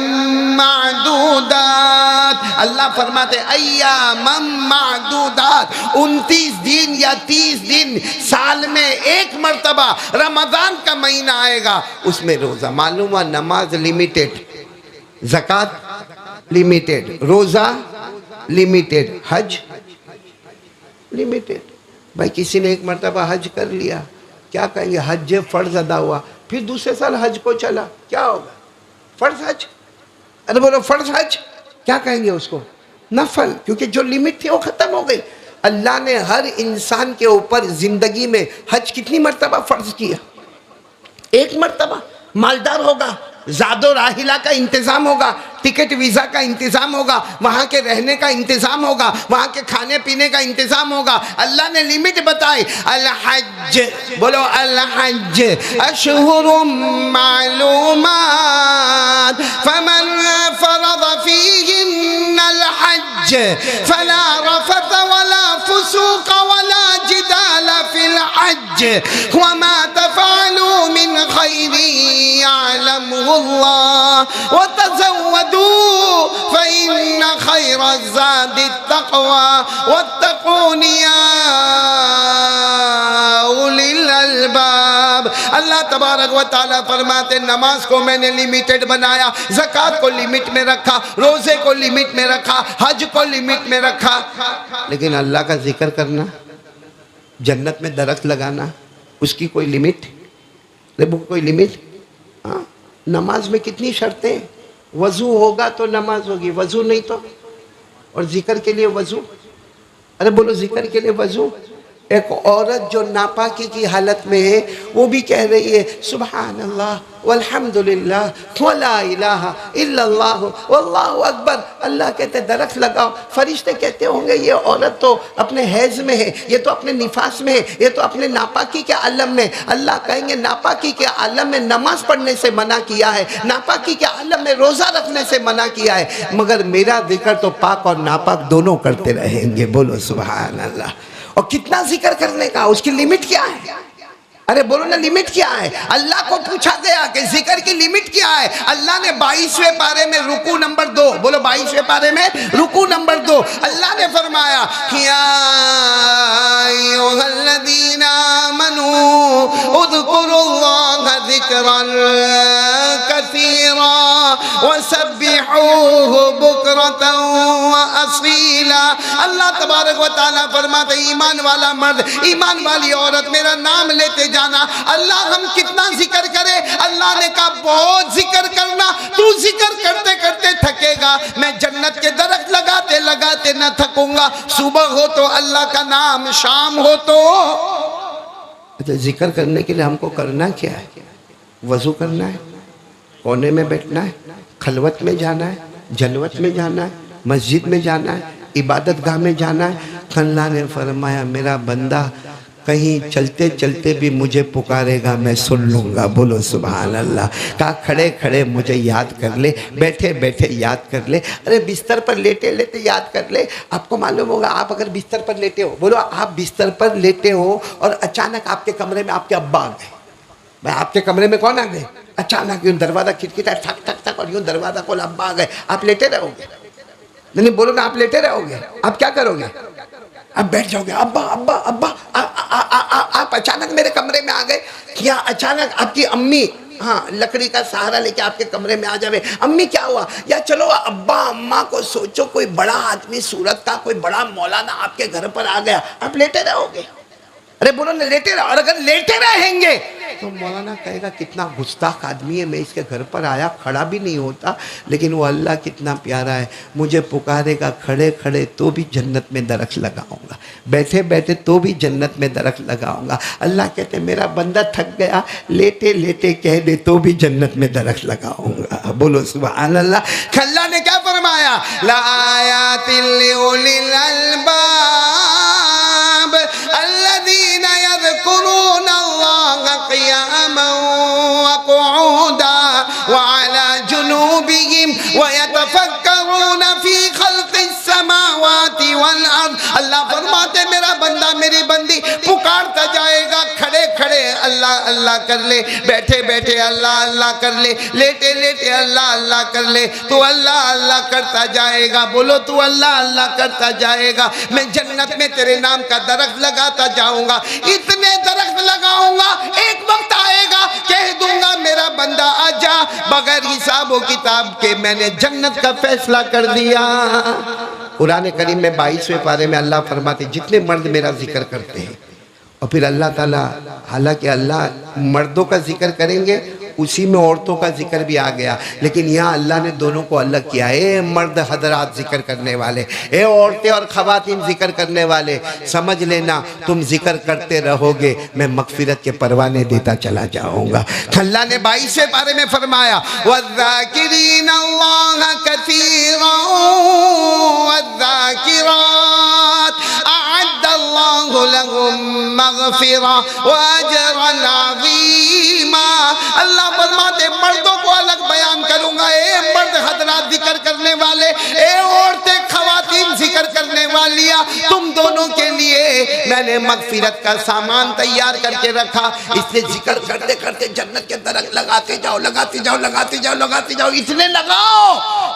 معدودات. اللہ فرماتے ایاما معدودات، 29 دن یا 30 دن سال میں ایک مرتبہ رمضان کا مہینہ آئے گا، اس میں روزہ. معلوم ہے نماز لیمیٹڈ، زکوٰۃ لیمیٹڈ، روزہ لیمیٹڈ، حج لیمیٹڈ. بھائی کسی نے ایک مرتبہ حج کر لیا، کیا کہیں گے؟ حج فرض ادا ہوا، پھر دوسرے سال حج کو چلا، کیا ہوگا؟ فرض حج. ارے بولو فرض حج، کیا کہیں گے اس کو؟ نفل، کیونکہ جو لمٹ تھی وہ ختم ہو گئی. اللہ نے ہر انسان کے اوپر زندگی میں حج کتنی مرتبہ فرض کیا؟ ایک مرتبہ. مالدار ہوگا، زاد و راحلہ کا انتظام ہوگا، ٹکٹ ویزا کا انتظام ہوگا، وہاں کے رہنے کا انتظام ہوگا، وہاں کے کھانے پینے کا انتظام ہوگا. اللہ نے لمٹ بتائی. الحج، بولو الحج اشہر معلومات فمن فرض فیہن الحج فلا رفث ولا فسوق ولا جدال فی الحج وما تفعلوا من خیر يعلمه الله وتزودوا فإن خير الزاد التقوى واتقون يا أولي الألباب. اللہ تبارک و تعالیٰ فرماتے نماز کو میں نے لیمیٹڈ بنایا، زکوٰۃ کو لیمٹ میں رکھا، روزے کو لیمٹ میں رکھا، حج کو لیمٹ میں رکھا. لیکن اللہ کا ذکر کرنا، جنت میں درخت لگانا، اس کی کوئی لمٹ؟ کوئی لمٹ؟ ہاں. نماز میں کتنی شرطیں؟ وضو ہوگا تو نماز ہوگی، وضو نہیں تو؟ اور ذکر کے لیے وضو، ارے بولو ذکر کے لیے وضو. ایک عورت جو ناپاکی کی حالت میں ہے وہ بھی کہہ رہی ہے سبحان اللہ والحمدللہ ولا الہ الا اللہ واللہ اکبر. اللہ کہتے درخت لگاؤ. فرشتے کہتے ہوں گے یہ عورت تو اپنے حیض میں ہے، یہ تو اپنے نفاس میں ہے، یہ تو اپنے ناپاکی کے عالم میں. اللہ کہیں گے ناپاکی کے عالم میں نماز پڑھنے سے منع کیا ہے، ناپاکی کے عالم میں روزہ رکھنے سے منع کیا ہے، مگر میرا ذکر تو پاک اور ناپاک دونوں کرتے رہیں گے. بولو سبحان اللہ. اور کتنا ذکر کرنے کا، اس کی لمٹ کیا ہے؟ ارے بولو نا لمٹ کیا ہے؟ اللہ کو پوچھا گیا کہ ذکر کی لمٹ کیا ہے. اللہ نے 22ویں پارے میں رکوع نمبر 2، بولو 22ویں پارے میں رکوع نمبر 2، اللہ نے فرمایا یا ایھا الذین آمنوا اذکروا اللہ ذکرا کثیرا وسبحوہ بکرۃ واصیلا. اللہ تبارک و تعالیٰ فرماتے ایمان والا مرد، ایمان والی عورت میرا نام لیتے جانا. اللہ ہم کتنا ذکر کرے؟ اللہ نے کہا بہت ذکر کرنا، تو ذکر کرتے کرتے تھکے گا، میں جنت کے درخت لگاتے لگاتے نہ تھکوں گا. صبح ہو تو اللہ کا نام، شام ہو تو. اچھا ذکر کرنے کے لیے ہم کو کرنا کیا ہے؟ وضو کرنا ہے، کونے میں بیٹھنا ہے، خلوت میں جانا ہے، جلوت میں جانا ہے، مسجد میں جانا ہے، عبادت گاہ میں جانا ہے. اللہ نے فرمایا میرا بندہ کہیں چلتے چلتے بھی مجھے پکارے گا میں سن لوں گا. بولو سبحان اللہ. کہا کھڑے کھڑے مجھے یاد کر لے، بیٹھے بیٹھے یاد کر لے، ارے بستر پر لیٹے لیٹے یاد کر لے. آپ کو معلوم ہوگا آپ اگر بستر پر لیٹے ہو، بولو آپ بستر پر لیٹے ہو اور اچانک آپ کے کمرے میں آپ کے ابا آ گئے، بھائی آپ کے کمرے میں کون آ گئے؟ اچانک یوں دروازہ کھٹکھٹا ٹھک ٹھک ٹھک اور یوں دروازہ کھولا، ابا آ گئے، آپ لیٹے رہو گے؟ نہیں بولو نا، آپ لیٹے رہو گے؟ آپ کیا کرو گے؟ اب بیٹھ جاؤ گے، ابا ابا ابا آپ اچانک میرے کمرے میں آ گئے، یا اچانک آپ کی امی ہاں لکڑی کا سہارا لے کے آپ کے کمرے میں آ جاوے، امی کیا ہوا؟ یا چلو ابا اماں کو سوچو کوئی بڑا آدمی صورت کا، کوئی بڑا مولانا آپ کے گھر پر آ گیا، آپ لیٹے رہو گے؟ ارے بولو نا لیٹے رہو۔ اور اگر لیٹے رہیں گے تو مولانا کہے گا کتنا گستاخ آدمی ہے، میں اس کے گھر پر آیا، کھڑا بھی نہیں ہوتا، لیکن وہ اللہ کتنا پیارا ہے، مجھے پکارے گا کھڑے کھڑے تو بھی جنت میں درخت لگاؤں گا، بیٹھے بیٹھے تو بھی جنت میں درخت لگاؤں گا۔ اللہ کہتے ہیں میرا بندہ تھک گیا، لیٹے لیٹے کہہ دے تو بھی جنت میں درخت لگاؤں گا۔ بولو سبحان اللہ۔ اللہ نے کیا فرمایا؟ لآیات لأولی الالباب الذین یذکرون اللہ قیاما وقعودا وعلی جنوبہم ویتفکرون فی خلق السماوات والارض۔ اللہ فرماتے میرا بندہ میری بندی پکارتا جائے گا، کھڑے کھڑے اللہ اللہ کر لے، بیٹھے بیٹھے اللہ اللہ کر لے، لیٹے لیٹے اللہ اللہ کر لے، تو اللہ اللہ کرتا جائے گا۔ بولو تو اللہ اللہ کرتا جائے گا، میں جنت میں تیرے نام کا درخت لگاتا جاؤں گا، اتنے درخت لگاؤں گا، ایک وقت آئے گا کہہ دوں گا میرا بندہ آجا، بغیر حساب و کتاب کے میں نے جنت کا فیصلہ کر دیا۔ قرآن کریم میں 22ویں پارے میں اللہ فرماتے جتنے مرد میرا ذکر کرتے ہیں، اور پھر اللہ تعالیٰ حالانکہ اللہ مردوں کا ذکر کریں گے اسی میں عورتوں کا ذکر بھی آ گیا، لیکن یہاں اللہ نے دونوں کو الگ کیا۔ اے مرد حضرات ذکر کرنے والے، اے عورتیں اور خواتین ذکر کرنے والے، سمجھ لینا تم ذکر کرتے رہو گے میں مغفرت کے پروانے دیتا چلا جاؤں گا۔ اللہ نے 22ویں پارے میں فرمایا وَالذَّاكِرِينَ اللَّهَ كَثِيرًا وَالذَّاكِرَاتِ أَعَدَّ اللَّهُ لَهُم مَغْفِرَةً وَأَجْرًا عَظِيمًا۔ اللہ فرماتے مردوں کو الگ بیان کروں گا، اے مرد حضرات ذکر کرنے والے، اے عورتیں خواتین ذکر کرنے والیاں، تم دونوں کے لیے میں نے مغفرت کا سامان تیار کر کے رکھا۔ اس لیے ذکر کرتے کرتے جنت کے درخت لگاتے جاؤ لگاتے جاؤ لگاتے جاؤ لگاتے جاؤ، اس لیے لگاؤ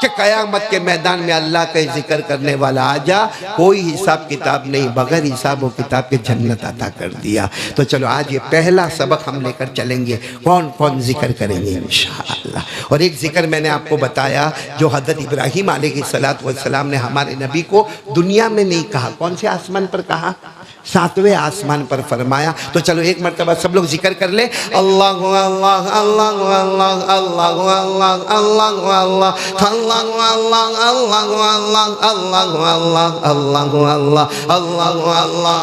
کہ قیامت کے میدان میں اللہ کا ذکر کرنے والا آ جا، کوئی حساب کتاب نہیں، بغیر حساب و کتاب کے جنت عطا کر دیا۔ تو چلو آج یہ پہلا سبق ہم لے کر چلیں گے، کون کون ذکر کریں گے انشاءاللہ۔ اور ایک ذکر میں نے آپ کو بتایا جو حضرت ابراہیم علیہ السلام نے ہمارے نبی کو دنیا میں نہیں کہا، کون سے آسمان پر کہا؟ 7ویں آسمان پر فرمایا۔ تو چلو ایک مرتبہ سب لوگ ذکر کر لیں، اللہ اللہ اللہ اللہ اللہ اللہ اللہ اللہ اللہ اللہ اللہ اللہ اللہ اللہ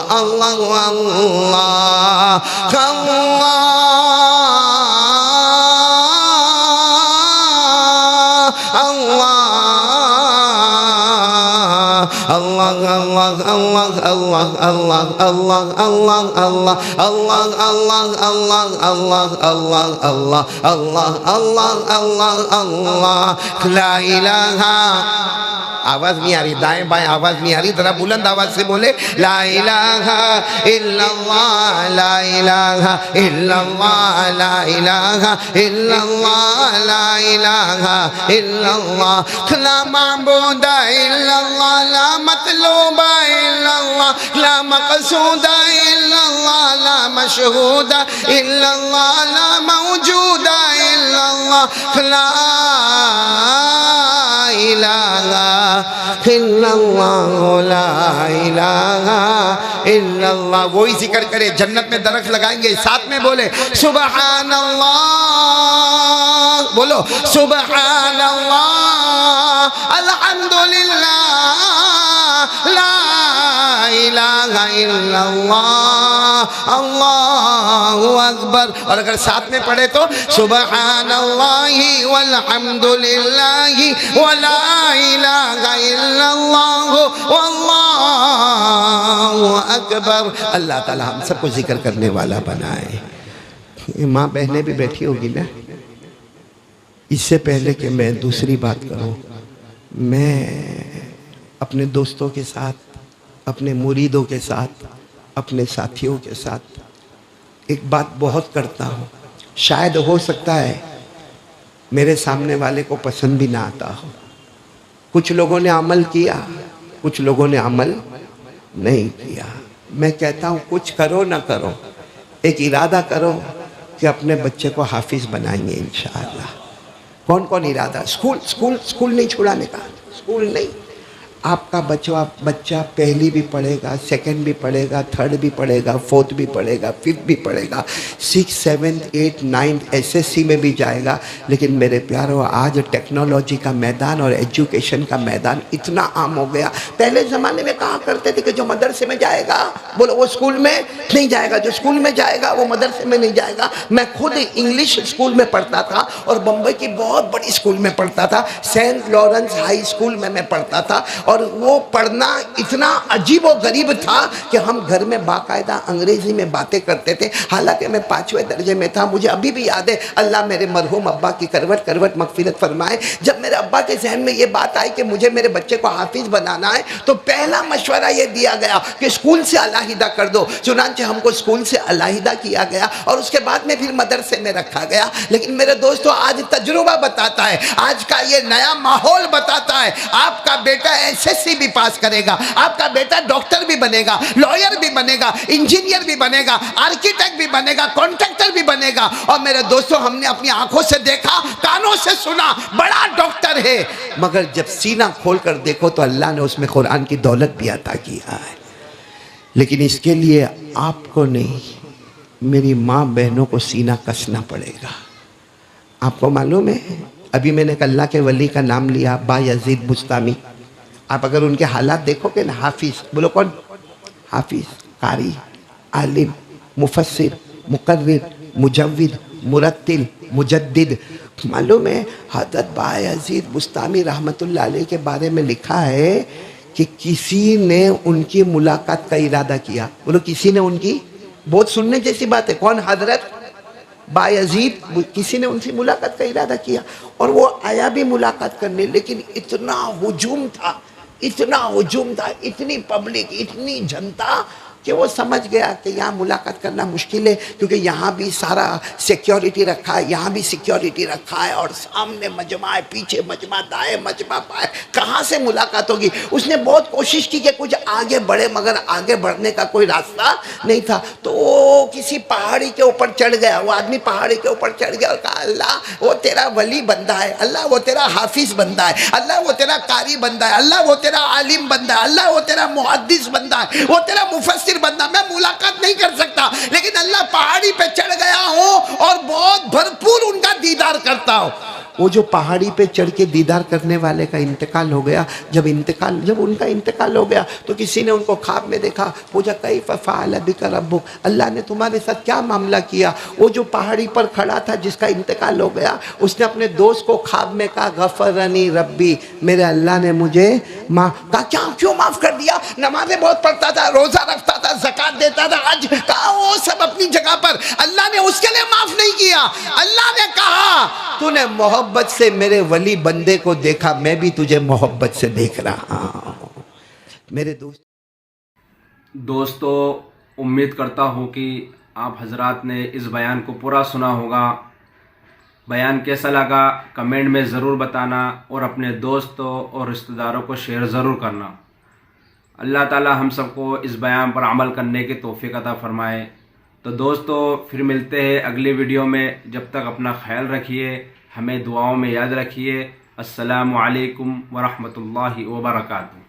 اللہ اللہ لا الہ۔ آواز نہیں آ رہی، دائیں بائیں آواز نہیں آ رہی، ذرا بلند آواز سے بولے لا الہ الا اللہ لا الہ الا اللہ لا الہ الا اللہ لا الہ الا اللہ لا معبود الا اللہ لا مطلوب الا اللہ لا مقصود الا اللہ لا مشہود الا اللہ لا موجود الا اللہ لا الہ الا اللہ لا الہ الا اللہ۔ وہی ذکر کرے، جنت میں درخت لگائیں گے، ساتھ میں بولے سبحان اللہ، بولو سبحان اللہ الحمدللہ لا الہ الا اللہ اللہ اکبر۔ اور اگر ساتھ میں پڑھے تو سبحان اللہ والحمدللہ ولا الہ الا اللہ واللہ اکبر۔ اللہ تعالی ہم سب کو ذکر کرنے والا بنائے۔ ماں بہنیں بھی بیٹھی ہوگی نا، اس سے پہلے کہ میں دوسری بات کروں، میں اپنے دوستوں کے ساتھ، اپنے مریدوں کے ساتھ، اپنے ساتھیوں کے ساتھ ایک بات بہت کرتا ہوں، شاید ہو سکتا ہے میرے سامنے والے کو پسند بھی نہ آتا ہو. کچھ لوگوں نے عمل کیا، کچھ لوگوں نے عمل نہیں کیا. میں کہتا ہوں کچھ کرو نہ کرو، ایک ارادہ کرو کہ اپنے بچے کو حافظ بنائیں گے انشاءاللہ. کون کون ارادہ؟ اسکول نہیں چھڑانے کا، اسکول نہیں. آپ کا بچہ پہلی بھی پڑھے گا، سیکنڈ بھی پڑھے گا، تھرڈ بھی پڑھے گا، فورتھ بھی پڑھے گا، ففتھ بھی پڑھے گا، 6th 7th 8th 9th SSC میں بھی جائے گا. لیکن میرے پیارو، آج ٹیکنالوجی کا میدان اور ایجوکیشن کا میدان اتنا عام ہو گیا. پہلے زمانے میں کہا کرتے تھے کہ جو مدرسے میں جائے گا بولو وہ اسکول میں نہیں جائے گا، جو اسکول میں جائے گا وہ مدرسے میں نہیں جائے گا. میں خود انگلش اسکول میں پڑھتا تھا اور بمبئی کی بہت بڑی اسکول میں پڑھتا تھا، سینٹ لارنس ہائی اسکول میں پڑھتا تھا. اور وہ پڑھنا اتنا عجیب و غریب تھا کہ ہم گھر میں باقاعدہ انگریزی میں باتیں کرتے تھے، حالانکہ میں 5ویں درجے میں تھا. مجھے ابھی بھی یاد ہے، اللہ میرے مرحوم ابا کی کروٹ کروٹ مغفرت فرمائے، جب میرے ابا کے ذہن میں یہ بات آئی کہ مجھے میرے بچے کو حافظ بنانا ہے تو پہلا مشورہ یہ دیا گیا کہ اسکول سے علیحدہ کر دو. چنانچہ ہم کو اسکول سے علیحدہ کیا گیا اور اس کے بعد میں پھر مدرسے میں رکھا گیا. لیکن میرے دوستو، آج تجربہ بتاتا ہے، آج کا یہ نیا ماحول بتاتا ہے، آپ کا بیٹا SSC بھی پاس کرے گا، آپ کا بیٹا ڈاکٹر بھی بنے گا، لائر بھی بنے گا، انجینئر بھی بنے گا، آرکیٹیکٹ بھی بنے گا، کانٹریکٹر بھی بنے گا. اور میرے دوستو، ہم نے اپنی آنکھوں سے دیکھا، کانوں سے سنا، بڑا ڈاکٹر ہے. مگر جب سینہ کھول کر دیکھو تو اللہ نے اس میں قرآن کی دولت بھی عطا کیا ہے. لیکن اس کے لیے آپ کو نہیں، میری ماں بہنوں کو سینہ کسنا پڑے گا. آپ کو معلوم ہے، ابھی میں نے اللہ کے ولی کا نام لیا، بایزید بستامی. آپ اگر ان کے حالات دیکھو گے نا، حافظ، بولو کون؟ حافظ، قاری، عالم، مفسر، مقرر، مجود، مرتل، مجدد. معلوم ہے حضرت بایزید بستامی رحمت اللہ علیہ کے بارے میں لکھا ہے کہ کسی نے ان کی ملاقات کا ارادہ کیا. بولو کسی نے ان کی، بہت سننے جیسی بات ہے. کون؟ حضرت بایزید. کسی نے ان سے ملاقات کا ارادہ کیا اور وہ آیا بھی ملاقات کرنے، لیکن اتنا ہجوم تھا، اتنی پبلک، اتنی جنتا کہ وہ سمجھ گیا کہ یہاں ملاقات کرنا مشکل ہے، کیونکہ یہاں بھی سارا سیکیورٹی رکھا ہے، یہاں بھی سیکیورٹی رکھا ہے، اور سامنے مجمع ہے، پیچھے مجمع، دائیں مجمع، بائیں، کہاں سے ملاقات ہوگی. اس نے بہت کوشش کی کہ کچھ آگے بڑھے، مگر آگے بڑھنے کا کوئی راستہ نہیں تھا. تو وہ کسی پہاڑی کے اوپر چڑھ گیا. وہ آدمی پہاڑی کے اوپر چڑھ گیا اور کہا، اللہ وہ تیرا ولی بندہ ہے، اللہ وہ تیرا حافظ بندہ ہے، اللہ وہ تیرا قاری بندہ ہے، اللہ وہ تیرا عالم بندہ ہے، اللہ وہ تیرا محدث بندہ ہے، وہ تیرا مفسر بندہ. میں ملاقات نہیں کر سکتا، لیکن اللہ پہاڑی پہ چڑھ گیا ہوں اور بہت بھرپور ان کا دیدار کرتا ہوں. وہ جو پہاڑی پہ چڑھ کے دیدار کرنے والے کا انتقال ہو گیا. جب ان کا انتقال ہو گیا تو کسی نے ان کو خواب میں دیکھا، پوچھا کیف فعل بک ربک، اللہ نے تمہارے ساتھ کیا معاملہ کیا. وہ جو پہاڑی پر کھڑا تھا جس کا انتقال ہو گیا، اس نے اپنے دوست کو خواب میں کہا، غفرنی ربی، میرے اللہ نے مجھے کہا کیوں معاف کر دیا؟ نمازیں بہت پڑھتا تھا، روزہ رکھتا تھا، زکات دیتا تھا، حج. کہا وہ سب اپنی جگہ پر، اللہ نے اس کے لیے معاف نہیں کیا. اللہ نے کہا تو نے محبت سے میرے ولی بندے کو دیکھا، میں بھی تجھے محبت سے دیکھ رہا ہوں. میرے دوستو، امید کرتا ہوں کہ آپ حضرات نے اس بیان کو پورا سنا ہوگا. بیان کیسا لگا کمنٹ میں ضرور بتانا، اور اپنے دوستوں اور رشتہ داروں کو شیئر ضرور کرنا. اللہ تعالی ہم سب کو اس بیان پر عمل کرنے کی توفیق عطا فرمائے. تو دوستو، پھر ملتے ہیں اگلی ویڈیو میں. جب تک اپنا خیال رکھیے، ہمیں دعاؤں میں یاد رکھیے. السلام علیکم ورحمۃ اللہ وبرکاتہ.